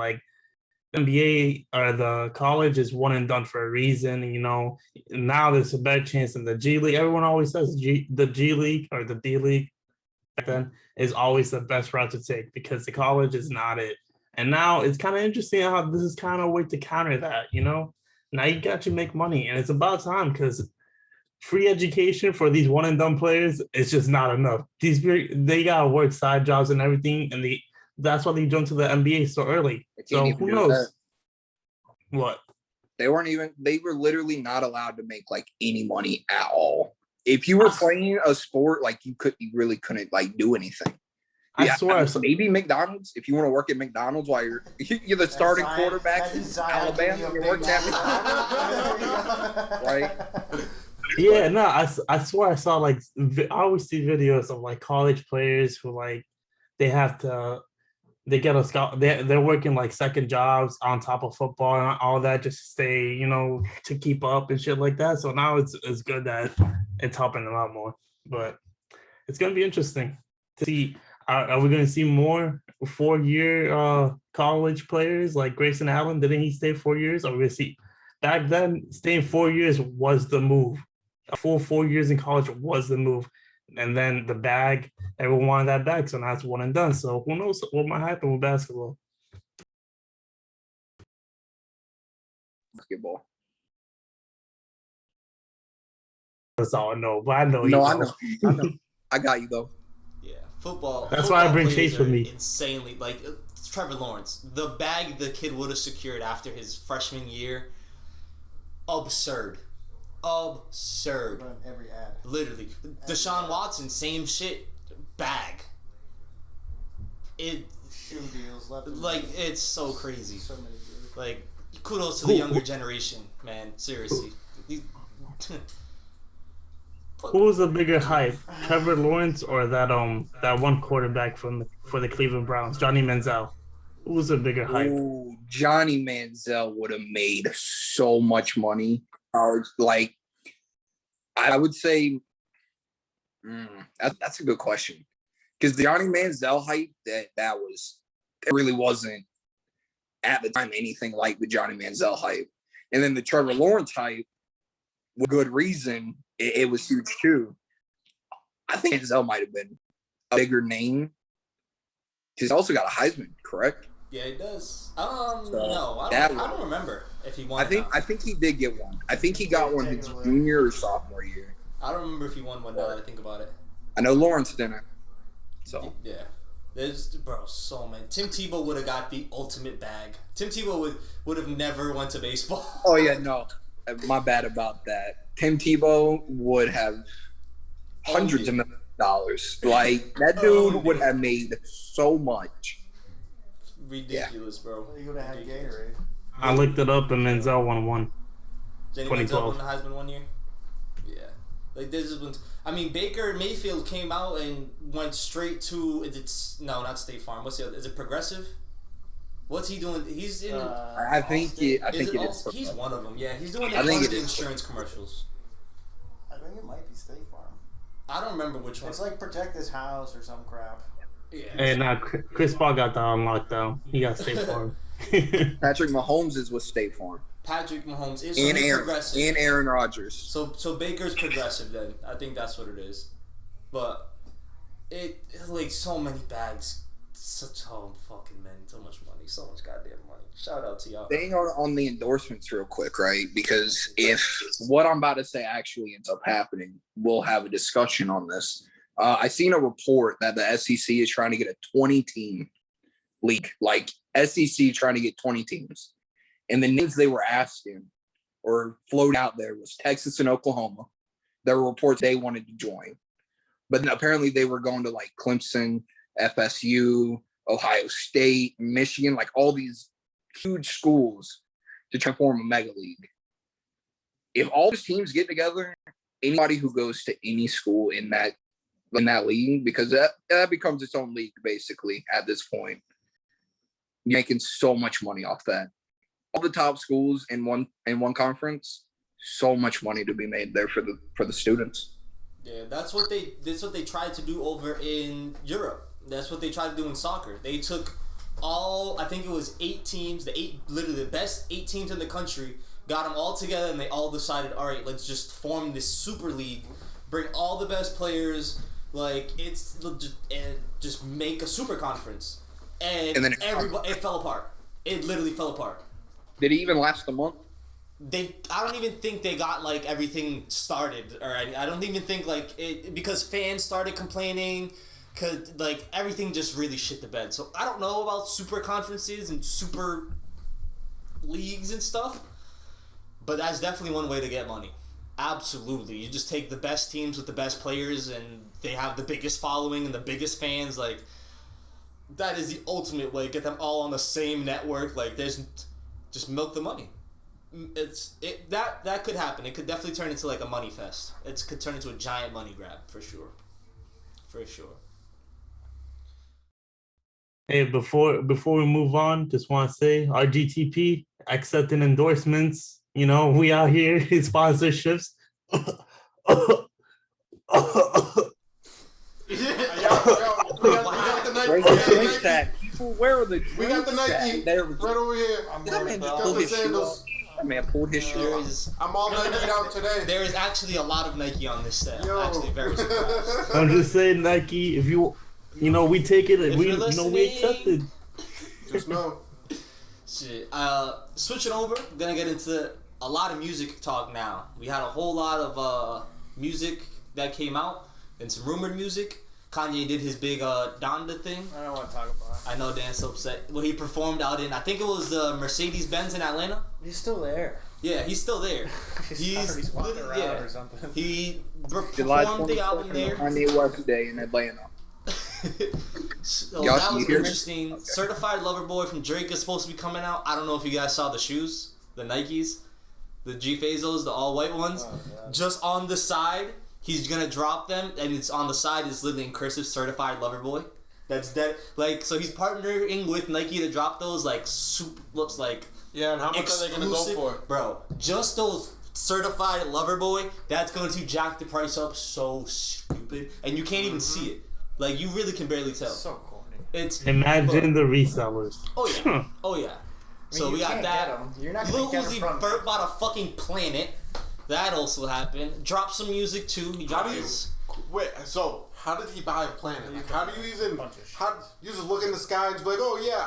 NBA or the college is one and done for a reason. And, now there's a better chance in the G League. Everyone always says the G League or the D League back then is always the best route to take because the college is not it. And now it's kind of interesting how this is kind of a way to counter that, Now you got to make money, and it's about time because free education for these one and done players is just not enough. They gotta work side jobs and everything, and that's why they jumped to the NBA so early. So who knows? What? They were literally not allowed to make like any money at all. If you were playing a sport, like you really couldn't like do anything. I swear. Maybe McDonald's. If you want to work at McDonald's while you're the starting quarterback in Alabama, you're working at McDonald's, right? Yeah, no, I swear I saw I always see videos of like college players who like they get a scout. They're working like second jobs on top of football and all that just to stay, to keep up and shit like that. So now it's good that it's helping them out more. But it's gonna be interesting to see. Are we going to see more 4-year college players like Grayson Allen? Didn't he stay 4 years? Or we see back then staying 4 years was the move. A full 4 years in college was the move. And then the bag, everyone wanted that bag. So now it's one and done. So who knows what might happen with basketball? Basketball. That's all I know. But I know I know. I got you though. Football. That's why I bring Chase with me. Insanely, like Trevor Lawrence, the bag the kid would have secured after his freshman year, absurd. Every ad. Literally, Deshaun Watson, same shit, bag. Shoe deals. Like it's so crazy. So many deals. Like kudos to the younger generation, man. Seriously. Who was the bigger hype, Trevor Lawrence or that one quarterback for the Cleveland Browns, Johnny Manziel? Who was the bigger hype? Ooh, Johnny Manziel would have made so much money. Like, I would say, that's a good question because the Johnny Manziel hype it really wasn't at the time anything like the Johnny Manziel hype, and then the Trevor Lawrence hype, with good reason. It was huge too. I think Manziel might have been a bigger name. He's also got a Heisman, correct? Yeah, he does. No, I don't remember if he won. I think he did get one. I think he got one his junior or sophomore year. I don't remember if he won one now that I think about it. I know Lawrence didn't. So yeah, there's so many. Tim Tebow would have got the ultimate bag. Tim Tebow would have never went to baseball. Oh yeah, no, my bad about that. Tim Tebow would have hundreds of millions of dollars. Like that dude would have made so much. Ridiculous, bro. He would have had Gatorade. I looked it up and Manziel won one. Jenny Manziel won the Heisman 1 year. Yeah, like this is when Baker Mayfield came out and went straight to not State Farm. What's the other? Is it Progressive? What's he doing? He's in. I think it is. He's one of them. Yeah, he's doing one of the insurance commercials. I think it might be State Farm. I don't remember which one. It's like Protect This House or some crap. Yeah. And Chris Paul got that on lockdown. He got State Farm. Patrick Mahomes is with State Farm. Patrick Mahomes is progressive. And Aaron Rodgers. So Baker's progressive then. I think that's what it is. But it like so many bags. So much money. So much goddamn money. Shout out to y'all. Staying on the endorsements real quick, right? Because if what I'm about to say actually ends up happening, we'll have a discussion on this. I seen a report that the SEC is trying to get a 20-team league. Like SEC trying to get 20 teams. And the names they were asking or floating out there was Texas and Oklahoma. There were reports they wanted to join. But then apparently they were going to like Clemson, FSU, Ohio State, Michigan, like all these huge schools to try to form a mega league. If all these teams get together, anybody who goes to any school in that league, because that becomes its own league basically at this point, you're making so much money off that. All the top schools in one conference, so much money to be made there for the students. Yeah, that's what they tried to do over in Europe. That's what they tried to do in soccer. They took I think it was 8 teams, literally the best 8 teams in the country, got them all together, and they all decided, all right, let's just form this super league, bring all the best players, like just make a super conference, and then it fell apart. It literally fell apart. Did it even last a month? I don't even think they got like everything started, or I don't even think like it, because fans started complaining, cause like everything just really shit the bed. So I don't know about super conferences and super leagues and stuff, but that's definitely one way to get money. Absolutely, you just take the best teams with the best players, and they have the biggest following and the biggest fans. Like that is the ultimate way. Get them all on the same network. Like there's just milk the money. That could happen. It could definitely turn into like a money fest. It could turn into a giant money grab for sure. For sure. Hey, before we move on, just want to say RGTP accepting endorsements. You know, we out here sponsorships. We got the Nike. Where are the We got the Nike right over here. That man pulled his shirt. I'm all Nike'd out today. There is actually a lot of Nike on this set. I'm actually very surprised. I'm just saying, Nike, if you know, we take it, we accept it. Just know. Shit. Switching over, gonna get into a lot of music talk now. We had a whole lot of music that came out and some rumored music. Kanye did his big Donda thing. I don't want to talk about it. I know Dan's so upset. Well, he performed out in, I think it was Mercedes-Benz in Atlanta. He's still there. Yeah, he's still there. He's walking around or something. He July performed the album there. Kanye West Day in Atlanta. So that was interesting. Okay. Certified Lover Boy from Drake is supposed to be coming out. I don't know if you guys saw the shoes, the Nikes, the G Fazos, the all white ones. Oh, just on the side, he's gonna drop them, and it's on the side is literally in cursive Certified Lover Boy. That's dead. Like, so he's partnering with Nike to drop those like looks like. Yeah, and how much are they gonna go for, bro? Just those Certified Lover Boy. That's going to jack the price up so stupid, and you can't even see it. Like, you really can barely tell. So corny. Imagine the resellers. Oh yeah. Oh yeah. So we got that. You're not Lil gonna Uzi Vert bought a fucking planet. That also happened. Dropped some music too. He dropped his. Wait. So how did he buy a planet? Like, how do you even? How you just look in the sky and just be like, oh yeah,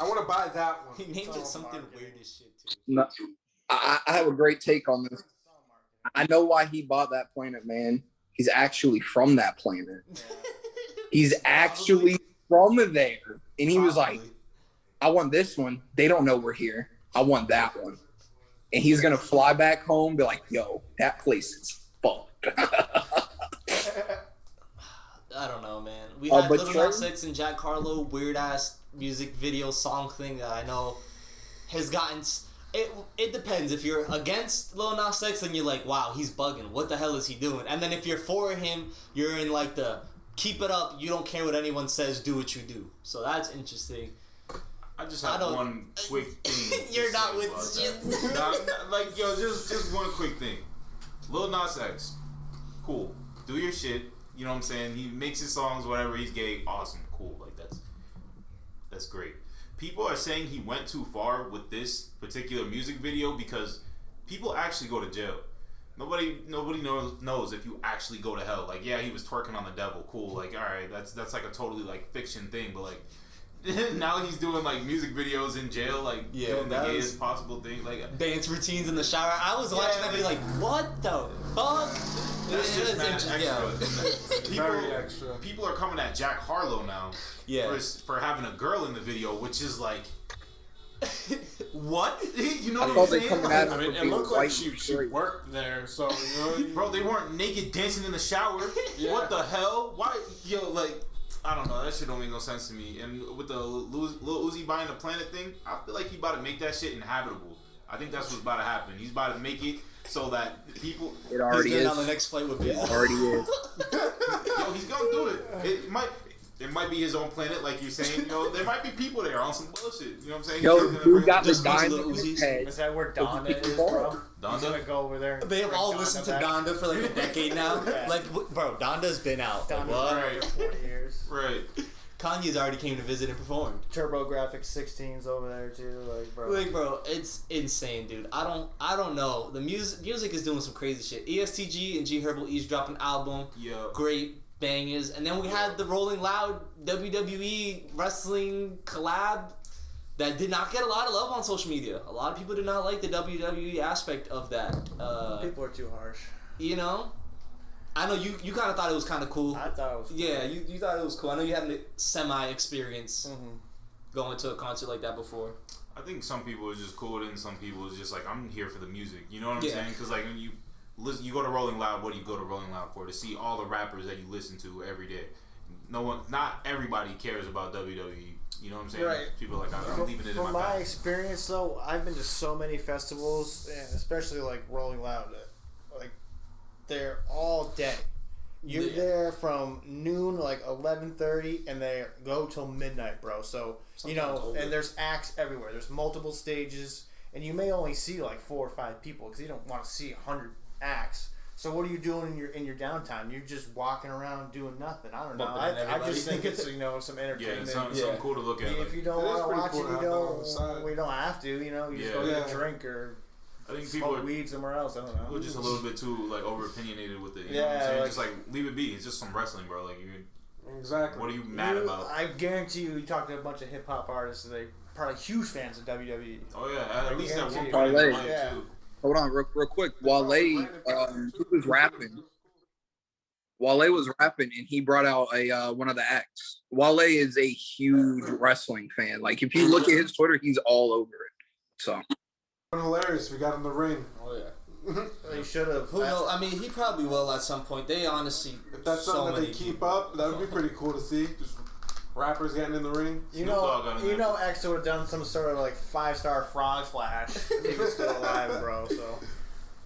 I want to buy that one. He named it something weird as shit too. No, I have a great take on this. I know why he bought that planet, man. He's actually from that planet. He's actually from there. And he was like, I want this one. They don't know we're here. I want that one. And he's going to fly back home and be like, yo, that place is fucked. I don't know, man. We had Lil Nas X and Jack Harlow weird-ass music video song thing that I know has gotten... It depends. If you're against Lil Nas X, then you're like, wow, he's bugging. What the hell is he doing? And then if you're for him, you're in like the... Keep it up. You don't care what anyone says. Do what you do. So that's interesting. I just have one quick thing. You're not with shit. Like, yo, just one quick thing. Lil Nas X, cool. Do your shit. You know what I'm saying? He makes his songs, whatever. He's gay. Awesome. Cool. Like, that's great. People are saying he went too far with this particular music video because people actually go to jail. Nobody knows if you actually go to hell. Like, yeah, he was twerking on the devil. Cool. Like, all right, that's like a totally like fiction thing. But like, now he's doing like music videos in jail, like doing the gayest possible thing, like dance routines in the shower. I was watching that, be like, what the fuck? That's just mad extra. Very extra. People are coming at Jack Harlow now. For having a girl in the video, which is like. What? You know what I'm saying? I mean, it looked like she worked there, so you know. Bro, they weren't naked dancing in the shower. Yeah. What the hell? Why? Yo, like, I don't know. That shit don't make no sense to me. And with the Lil Uzi buying the planet thing, I feel like he about to make that shit inhabitable. I think that's what's about to happen. He's about to make it so that people. It already is. On the next flight with It already is. Yo, he's gonna do it. It might be his own planet, like you're saying. You know, there might be people there on some bullshit. You know what I'm saying? Yo, who got the diamond in his head? Is that where Donda is, bro? Donda? Gonna go over there. They have all listened to Donda for like a decade now. Yeah. Like, bro, Donda's been out. Donda's what? been out for 40 years. Right. Kanye's already came to visit and performed. TurboGrafx 16's over there too, bro. Bro, it's insane, dude. I don't know. The music is doing some crazy shit. ESTG and G Herbo each dropped an album. Yeah. Great bangers. And then we had the Rolling Loud WWE wrestling collab that did not get a lot of love on social media. A lot of people did not like the WWE aspect of that. People are too harsh. You know? I know you kind of thought it was kind of cool. I thought it was cool. Yeah, you thought it was cool. I know you had a semi-experience going to a concert like that before. I think some people are just cool, and some people is just like, I'm here for the music. You know what I'm saying? Because like when you listen, you go to Rolling Loud. What do you go to Rolling Loud for? To see all the rappers that you listen to every day. Not everybody cares about WWE. You know what I'm saying? Right. People are like, I'm leaving it in From my my bag. experience, though, I've been to so many festivals, and especially like Rolling Loud, like they're all day. You're there from noon, like 11:30, and they go till midnight, bro. So and there's acts everywhere. There's multiple stages, and you may only see like 4 or 5 people because you don't want to see 100 acts. So what are you doing in your downtime? You're just walking around doing nothing. I don't know. I just think it's some entertainment. Yeah, something cool to look at. If you don't want to watch it, we don't have to. You just go get a drink or I think smoke weed somewhere else. I don't know. People are just a little bit too like over opinionated with it. You know what I'm saying? Just like leave it be. It's just some wrestling, bro. Like exactly. What are you mad about? I guarantee you talk to a bunch of hip hop artists, and they probably huge fans of WWE. Oh yeah, at least at one point Parlay. in life too. Hold on, real quick. Wale, who was rapping? Wale was rapping, and he brought out one of the acts. Wale is a huge wrestling fan. Like, if you look at his Twitter, he's all over it. So hilarious. We got in the ring. Oh yeah. They should have. Who knows? I mean, he probably will at some point. They honestly, if that's something that they keep up, that would be pretty cool to see. Just rappers getting in the ring. You know, X would have done some sort of like 5-star frog splash if he was still alive, bro. So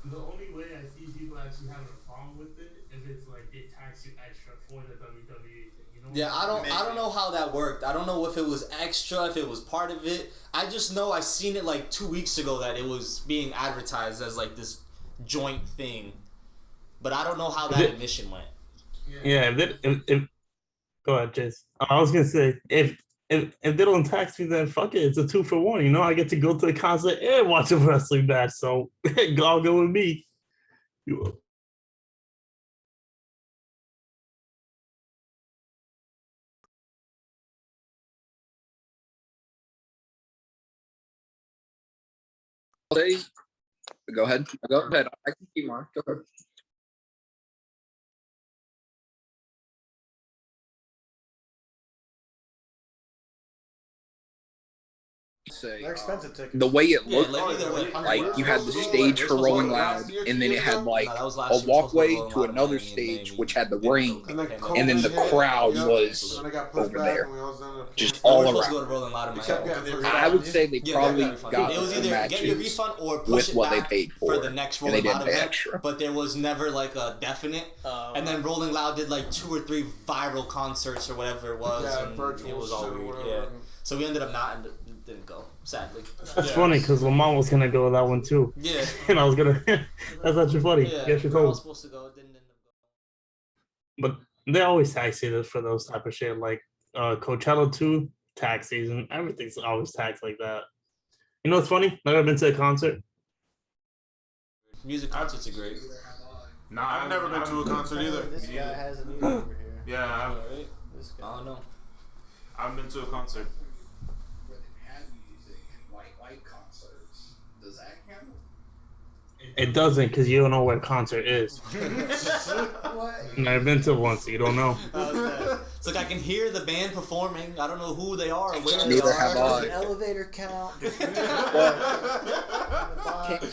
the only way I see people actually having a problem with it if it's like they tax you extra for the WWE thing. You know? Yeah, I don't know how that worked. I don't know if it was extra, if it was part of it. I just know I seen it like 2 weeks ago that it was being advertised as like this joint thing, but I don't know how that admission went. Yeah, if go ahead, Chase. I was gonna say if they don't tax me, then fuck it. It's a 2-for-1. You know, I get to go to the concert and watch a wrestling match. So I'll go with me. go ahead. I can keep mine. Go ahead. Say, they're expensive tickets. The way it looked, like you had the stage for Rolling Loud, and then it had like a walkway to another stage, which had the ring, and then the crowd was over there, just all around. I would say they probably got it was either get your refund or push with what it they paid for the next Rolling Loud event, extra. but there was never like a definite. And then Rolling Loud did like 2 or 3 viral concerts or whatever it was, and it was all weird. Yeah, so we ended up didn't go, sadly. That's funny because Lamont was gonna go with that one too. Yeah. And I was gonna. That's actually funny. Yeah, you I was supposed to go. It didn't end up going. But they always tax you for those type of shit. Like Coachella 2, tax season. Everything's always taxed like that. You know what's funny? Never been to a concert. Music concerts are great. Nah, I've never been to a concert either. This guy has an over here. Yeah, I don't know. I've been to a concert. It doesn't because you don't know what a concert is. What? Never been to one, so you don't know. It's like I can hear the band performing. I don't know who they are or where they Neither are. have I. Does an elevator count?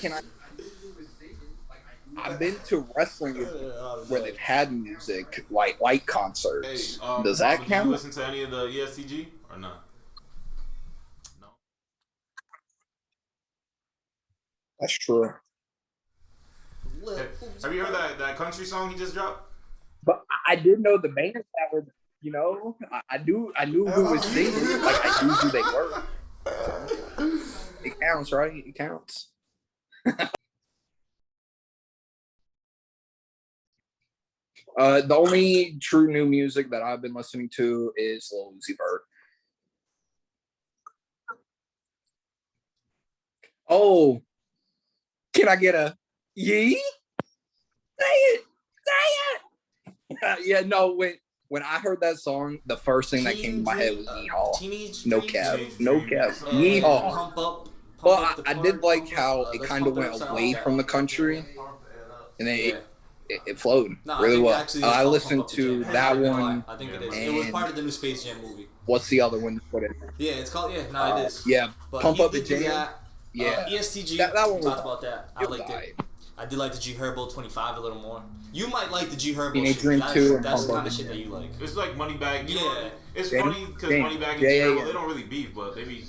Can I? I've been to wrestling where they've had music, like light concerts. Hey, Does that did count? you listen to any of the ESTG or not? No. That's true. Have you heard that country song he just dropped? But I did know the bands that were, you know, I knew who was singing. Like I knew who they were. It counts, right? It counts. The only true new music that I've been listening to is Lil Uzi Vert. Oh, can I get a yee? Say it, say it. Yeah, no. When I heard that song, the first thing that came to my head was Yeehaw. No cap, no cap. Yeehaw. Pump up. Well, I did like how it kind of went away from the country, and then it flowed really well. I listened to that one. I think it is. It was part of the new Space Jam movie. What's the other one to put in? Yeah, it's called. Yeah, no, it is. Yeah, but Pump Up the Jam. Yeah, ESTG. That one talked about that. I liked it. I did like the G Herbo 25 a little more. You might like the G Herbo shit. That's the kind of shit that you like. It's like Moneybagg. Yeah. It's funny because Moneybagg and G Herbo, they don't really beef, but they be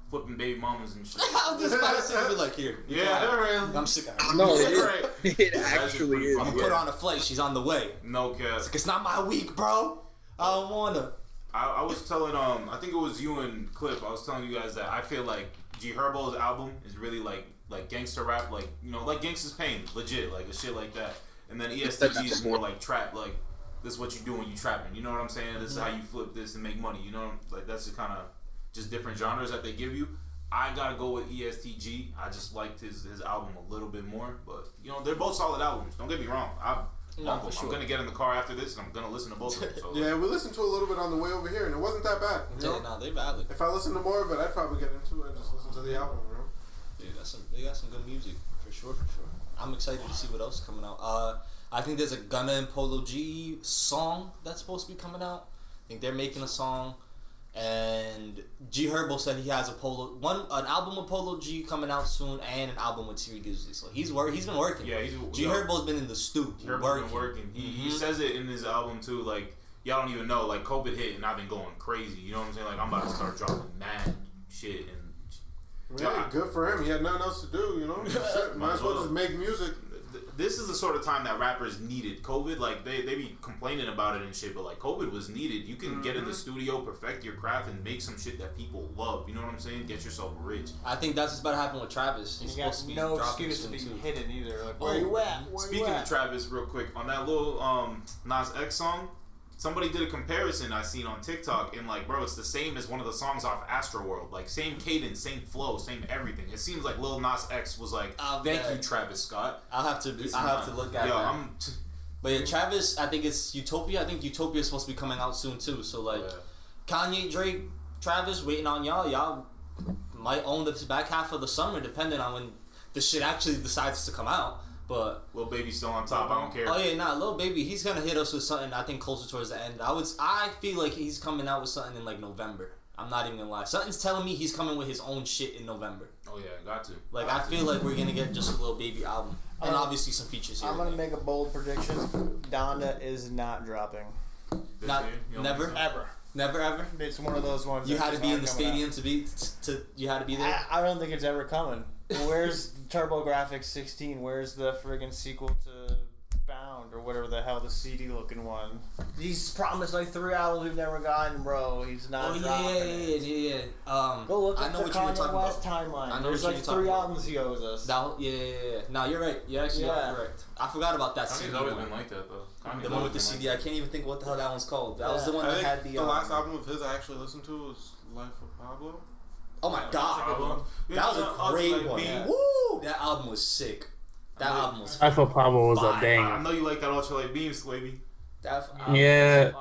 flipping baby mamas and shit. I was just about to say, be like, here. Yeah, I'm sick of her. No, it actually is. I'm gonna put her on a flight. She's on the way. No cap. It's not my week, bro. I don't wanna. I was telling I think it was you and Cliff. I was telling you guys that I feel like G Herbo's album is really like gangster rap, like like Gangsta's Pain, legit, like a shit like that. And then ESTG is more like trap, like this is what you do when you trapping. You know what I'm saying? This is how you flip this and make money. You know, like that's the kind of just different genres that they give you. I gotta go with ESTG. I just liked his album a little bit more, but they're both solid albums. Don't get me wrong. I'm gonna get in the car after this and I'm gonna listen to both of them. So yeah, we listened to a little bit on the way over here and it wasn't that bad. No, they valid. If I listened to more of it, I'd probably get into it and just listen to the album. They got some good music for sure. I'm excited to see what else is coming out. I think there's a Gunna and Polo G song that's supposed to be coming out. I think they're making a song, and G Herbo said he has an album with Polo G coming out soon, and an album with T. Guzzi. So he's been working. Yeah, G Herbo's been in the stew. Herbo's been working. He says it in his album too. Like y'all don't even know. Like COVID hit and I've been going crazy. You know what I'm saying? Like I'm about to start dropping mad shit and. Yeah, good for him. He had nothing else to do, Might as well just make music. This is the sort of time that rappers needed. COVID, like they be complaining about it and shit, but like COVID was needed. You can get in the studio, perfect your craft, and make some shit that people love. You know what I'm saying? Get yourself rich. I think that's what's about to happen with Travis. He's supposed to be no excuse to be hidden either. Like, where you at? Speaking of Travis, real quick, on that little Nas X song. Somebody did a comparison I seen on TikTok, and like, bro, it's the same as one of the songs off Astroworld. Like, same cadence, same flow, same everything. It seems like Lil Nas X was like, "Thank you, Travis Scott." I'll have to look at it. But yeah, Travis, I think it's Utopia. I think Utopia is supposed to be coming out soon too. So like, Kanye, Drake, Travis, waiting on y'all. Y'all might own the back half of the summer, depending on when the shit actually decides to come out. But Lil Baby's still on top. I don't care. Oh yeah, Lil Baby, he's gonna hit us with something. I think closer towards the end. I feel like he's coming out with something in like November. I'm not even gonna lie. Something's telling me he's coming with his own shit in November. Oh yeah, got to. Like I feel like we're gonna get just a Lil Baby album, and obviously some features here. I'm gonna make a bold prediction. Donda is not dropping. Never ever. It's one of those ones. You had to be in the stadium to you had to be there. I don't think it's ever coming. Where's TurboGrafx 16? Where's the friggin' sequel to Bound or whatever the hell the CD looking one? He's promised like 3 albums we've never gotten, bro. He's not. Yeah. Go look at the Kanye West timeline. There's like 3 albums he owes us. Yeah. No, you're right. You're actually correct. I forgot about that. Kanye's always been like that though. The one with the CD. I can't even think what the hell that one's called. That was the one that had the. The last album of his I actually listened to was Life of Pablo. Oh my god, that was a great one. Woo! That album was sick. That album was. Life of Pablo was a banger. I know you like that Ultralight Beams, Swaby. Yeah,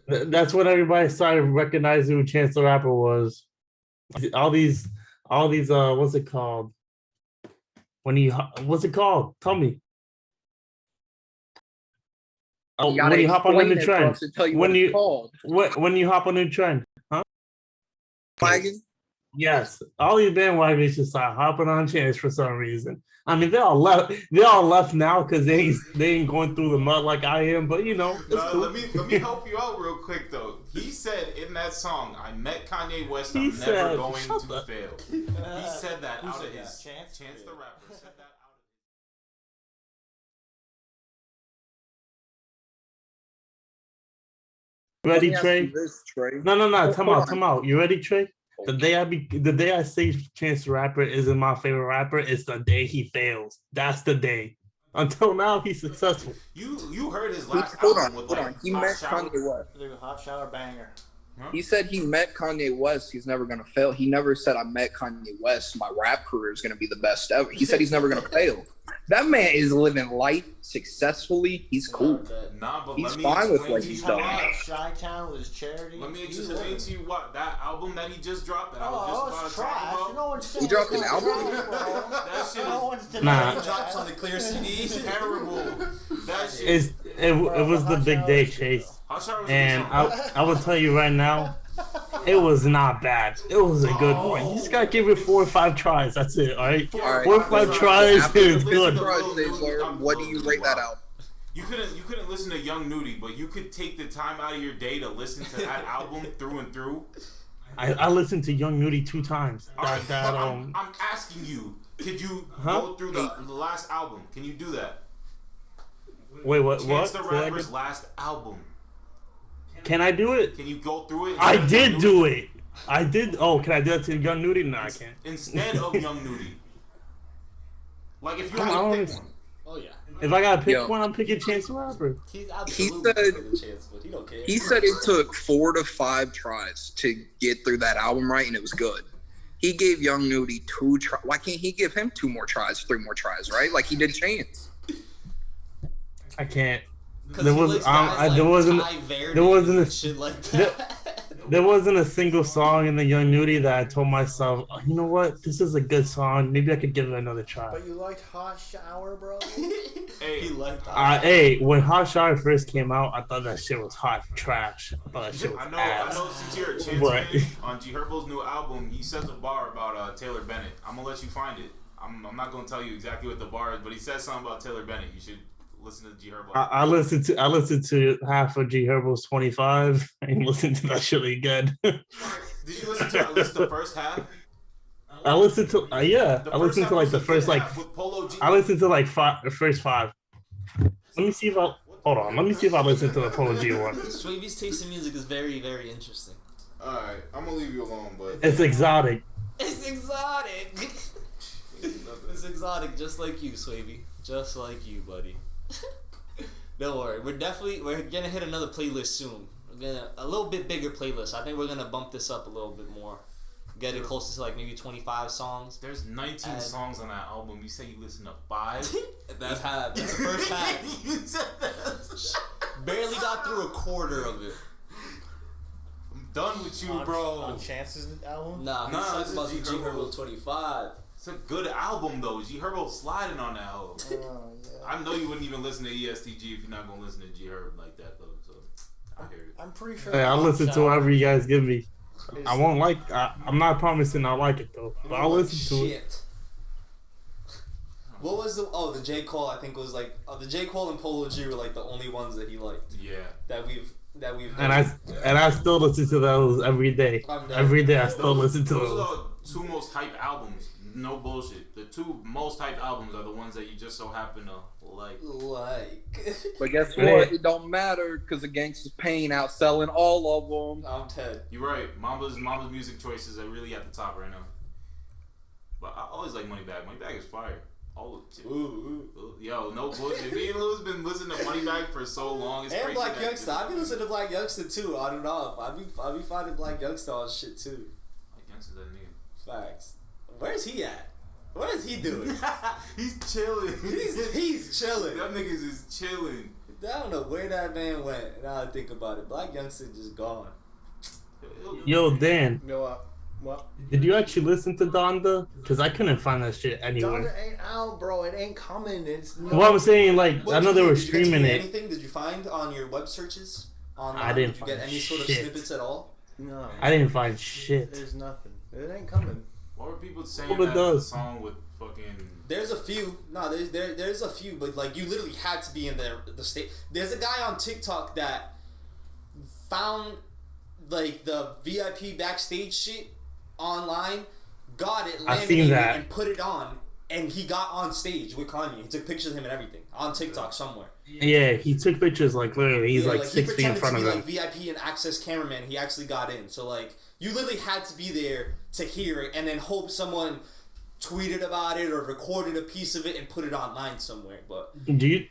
that's when everybody started recognizing who Chance the Rapper was. All these, what's it called? What's it called? Tell me. Oh, when you hop on the trend. When you hop on the trend, huh? Wagon. Yes, all these bandwagons just start hopping on Chance for some reason. I mean, they're all left now because they ain't going through the mud like I am. But cool. Let me help you out real quick though. He said in that song, "I met Kanye West. I'm never going to fail." He said that out of his Chance the Rapper said that out of. Ready, Trey? No. Come out. You ready, Trey? The day I say Chance the Rapper isn't my favorite rapper, it's the day he fails. That's the day. Until now, he's successful. You heard his last Hold album on, with hold on. He met Kanye West. The hot shower banger. Huh? He said he met Kanye West. He's never gonna fail. He never said I met Kanye West. My rap career is gonna be the best ever. He said he's never gonna fail. That man is living life successfully. He's cool. Nah, but He's let me fine with explain what to he's you done. why. Chi-Town with his charity. Let me explain to you what that album that he just dropped that I was Oh, just it's about to trash. talk about. No one's saying He dropped it's an not album? trash, bro. That shit No is one's Nah. denying Drops on that. the clear CD. terrible. That shit. It was the big day, Chase. Hot Shower was a And good song. I will tell you right now, it was not bad. It was a good one. You just gotta give it 4 or 5 tries. That's it, all right? All right. 4 or 5 tries After is the good. surprise, Zayzor, what do you rate that album? You couldn't listen to Young Nudie, but you could take the time out of your day to listen to that album through and through. I listened to Young Nudie 2 times. Alright, but I'm asking you, could you go through the last album? Can you do that? Wait, what? Chance the Say that Rapper's again? last album. Can I do it? Can you go through it? I did do it. I did. Oh, can I do that to Young Nudie? No, I can't. Instead of Young Nudie. Like if you I had don't to pick know. one. Oh yeah. If I gotta pick Yo. one, I'm picking Chance the Rapper. He's He absolutely said- taking the chance, but he don't care. He said it took 4 to 5 tries to get through that album right, and it was good. He gave Young Nudie 2 tries. Why can't he give him 2 more tries, 3 more tries, right? Like he did Chance. I can't. 'Cause There he was likes guys like there wasn't Ty Verdi there wasn't and a- shit like there- that. there wasn't a single song in the Young Nudie that I told myself, oh, you know what, this is a good song. Maybe I could give it another try. But you liked Hot Shower, bro? Hey, he liked that. Hey, when Hot Shower first came out, I thought that shit was hot trash. I thought that shit was I ass. know. Since you're a Chance Right. fan, on G Herbo's new album, he says a bar about Taylor Bennett. I'm gonna let you find it. I'm not gonna tell you exactly what the bar is, but he says something about Taylor Bennett. You should listen to G Herbo. I listened to half of G Herbo's 25 and listened to that shit again. Did you listen to at least the first half? I listened to yeah. The I listened first to like half was the a first good like half with Polo G. I listened to like the first 5. Let me see if I hold on. Let me see if I listen to the Polo G one. Swavy's taste in music is very, very interesting. Alright, I'm gonna leave you alone, but It's exotic. It's exotic. It's exotic, just like you, Swavy. Just like you, buddy. Don't worry, we're gonna hit another playlist soon. We're gonna a little bit bigger playlist. I think we're gonna bump this up a little bit more. Get it closer to like maybe 25 songs. there's 19 And- songs on that album. You say you listen to 5? That's half. That's the first half. You said that. Barely got through a quarter of it. I'm done with you, On bro. Chance's album? Nah, Nah, he's this is talking about the G G Herbo. Herbo 25. It's a good album though. G Herbo's sliding on that album. Oh, yeah. I know you wouldn't even listen to ESTG if you're not gonna listen to G Herb like that though. So I hear it. I'm pretty sure. Hey, I'll Hot listen to Shower whatever you guys give me. is- I won't like. I'm not promising I'll like it though, but I'll listen to it. Shit. What was the J. Cole? I think was like the J. Cole and Polo G were like the only ones that he liked Yeah. that we've And I still listen to those every day. I'm done. Every day I still listen to Those those. are the 2 most hyped albums. No bullshit. The 2 most hyped albums are the ones that you just so happen to like. But guess Hey. what? It don't matter because the Gangsta's Pain outselling all of them. I'm Ted. You're right. Mamba's music choices are really at the top right now. But I always like Moneybag. Moneybag is fire. Yo, no bullshit. Me and Lou's been listening to Moneybag for so long. It's And crazy Black that- Youngster. I be listening to Black Youngster too. I don't know. I be finding Black Youngster on shit too. Black Youngster's that nigga. Facts. Where's he at? What is he doing? He's chilling. He's chilling. Them niggas is chilling. I don't know where that man went. Now I think about it. Black Youngster just gone. Yo, Dan, Go what? did you actually listen to Donda? Because I couldn't find that shit anywhere. Donda ain't out, bro. It ain't coming. It's no. Well, I'm saying, like, What I know did they you were do? Did you get to streaming hear it. Anything? Did you find on your web searches? Online? I didn't Did you get find any sort of shit. snippets at all? No. I didn't find shit. There's nothing. It ain't coming. What were people saying Well, it that the does. song with fucking... There's a few. No, there's a few, but like you literally had to be in the state. There's a guy on TikTok that found like the VIP backstage shit online, got it, I've seen laminated it, that. and put it on, and he got on stage with Kanye. He took pictures of him and everything on TikTok somewhere. Yeah, he took pictures, like, literally. He's, like, 6 feet in front of he him. pretended to be like VIP and access cameraman. He actually got in. So like you literally had to be there to hear it, and then hope someone tweeted about it or recorded a piece of it and put it online somewhere. But do you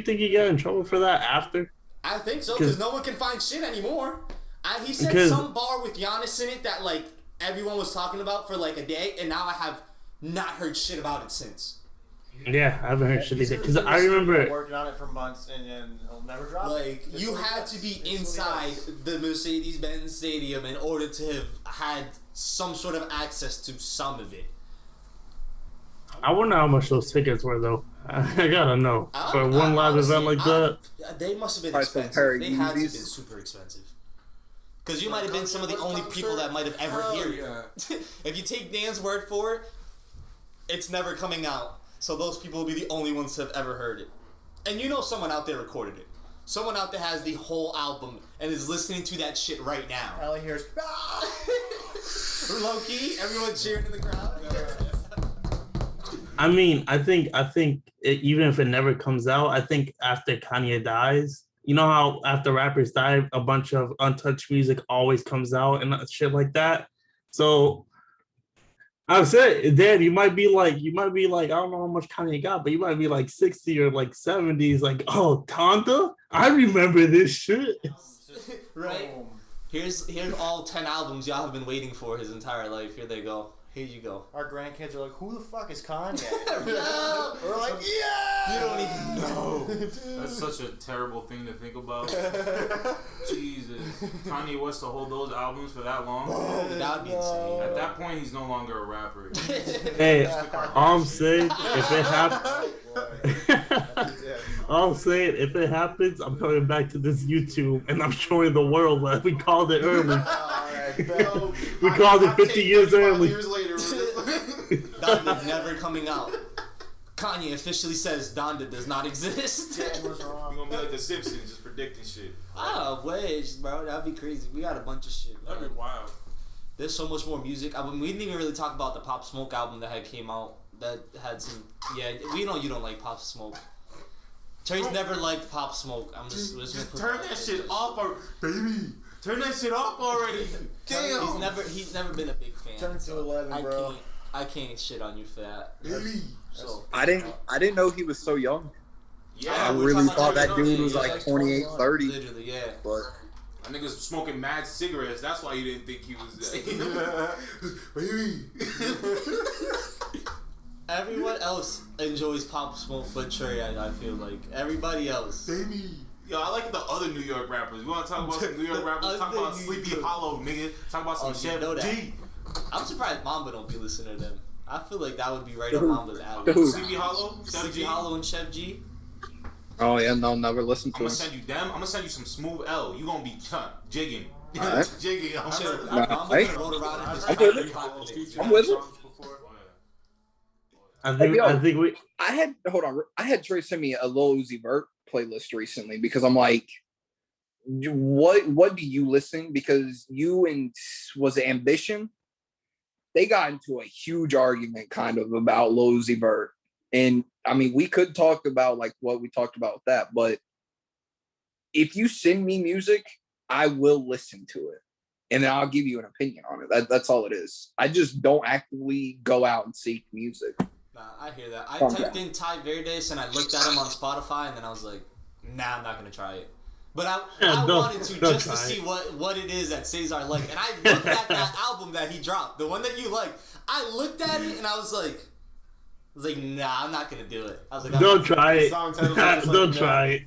think he got in trouble for that after? I think so, because no one can find shit anymore. He said some bar with Giannis in it that like everyone was talking about for like a day, and now I have not heard shit about it since. Yeah, I haven't heard shit either. Because I remember working on it for months, and then he'll never drop. Like you had to be inside the Mercedes-Benz Stadium in order to have had some sort of access to some of it. I wonder how much those tickets were, though. I gotta know. For one live event like that. They must have been expensive. They had to have been super expensive. Because you might have been some of the only people that might have ever heard it. If you take Dan's word for it, it's never coming out. So those people will be the only ones to have ever heard it. And you know someone out there recorded it. Someone out there has the whole album and is listening to that shit right now. All I hear is, low-key, everyone cheering in the crowd. I mean, I think even if it never comes out, I think after Kanye dies, you know how after rappers die, a bunch of untouched music always comes out and shit like that. So I said, Dad, you might be like, I don't know how much Kanye got, but you might be like 60 or like 70s, like, oh, Tonda? I remember this shit. Right? Here's all 10 albums y'all have been waiting for his entire life. Here they go. Here you go. Our grandkids are like, who the fuck is Kanye? Yeah. We're like, yeah! You don't even know. That's such a terrible thing to think about. Jesus. Kanye West to hold those albums for that long? That would be insane. At that point, he's no longer a rapper. Hey, all I'm saying, if it happens, all I'm saying, if it happens, I'm coming back to this YouTube and I'm showing the world that we called it early. We called it 50 years early. Years later. Donda never coming out. Kanye officially says Donda does not exist. You're gonna be like the Simpsons, just predicting shit. I wish, bro. That'd be crazy. We got a bunch of shit, bro. That'd be wild. There's so much more music. I mean, we didn't even really talk about the Pop Smoke album that had came out. That had some. Yeah, we know you don't like Pop Smoke. Trey's never liked Pop Smoke. I'm just turn that shit off, baby. Turn that shit off already. Damn. He's never been a big fan. Turn to 11, bro. I can't shit on you for that. Baby. So I didn't know he was so young. Yeah, I really thought that dude was like 28, 30. Literally, yeah. But that nigga's smoking mad cigarettes. That's why you didn't think he was baby. Everyone else enjoys Pop Smoke but Trey, I feel like. Everybody else. Baby. Yo, I like the other New York rappers. You want to talk about some New York rappers? Talk about Sleepy Hollow, nigga. Talk about some Chef G. I'm surprised Mamba don't be listening to them. I feel like that would be right up Mamba's alley. Sleepy Hollow? Sleepy Hollow and Chef G? oh yeah, no, never listened to I'm him. gonna send you them. I'm gonna send you some Smooth L. You gonna be jigging. Right. Jigging. I'm with it. I'm with it. I had Trey send me a Lil Uzi Vert playlist recently because I'm like, what do you listen? Because you and was it Ambition? They got into a huge argument kind of about Lil Uzi Vert. And I mean, we could talk about like what we talked about with that, but if you send me music, I will listen to it. And then I'll give you an opinion on it. That's all it is. I just don't actively go out and seek music. I hear that. I typed in Ty Verdes and I looked at him on Spotify and then I was like, nah, I'm not going to try it. But I wanted to just to see what it is that Cesar liked. And I looked at that album that he dropped, the one that you liked. I looked at it and I was like, nah, I'm not going to do it. I was like, don't try it. Don't try it.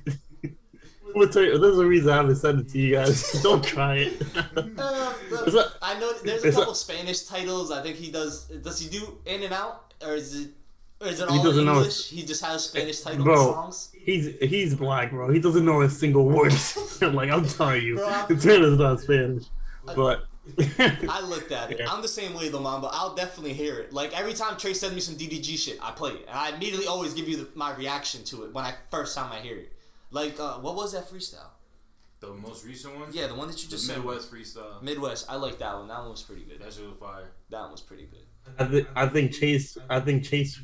I'm gonna tell you, there's a reason I haven't sent it to you guys. Don't try it. I know there's a couple Spanish titles. I think he does. Does he do In and Out? Or is it all English? He just has Spanish titled songs. He's black, bro. He doesn't know a single word. Like I'm telling you, it's not Spanish. But I looked at it. Yeah. I'm the same way though, Mamba. I'll definitely hear it. Like every time Trey sends me some DDG shit, I play it, and I immediately always give you my reaction to it when first time I hear it. Like what was that freestyle? The most recent one? Yeah, the one that you just said. Midwest freestyle. Midwest. I like that one. That one was pretty good. That shit was fire. That one was pretty good. I think Chase,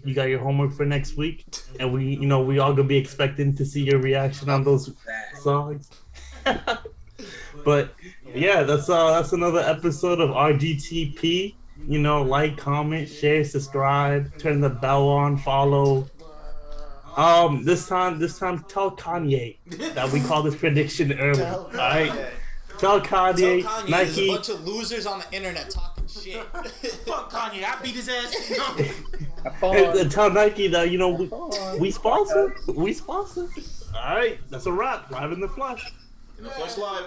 you got your homework for next week, and we all gonna be expecting to see your reaction on those songs. But yeah, that's another episode of RGTP. like, comment, share, subscribe, turn the bell on, follow. This time, tell Kanye that we call this prediction early. All right, tell Kanye, Kanye Nike. there's a bunch of losers on the internet talking shit. Fuck Kanye, I beat his ass. And tell Nike that we sponsor. All right, that's a wrap. Live in the flesh. In the flesh live.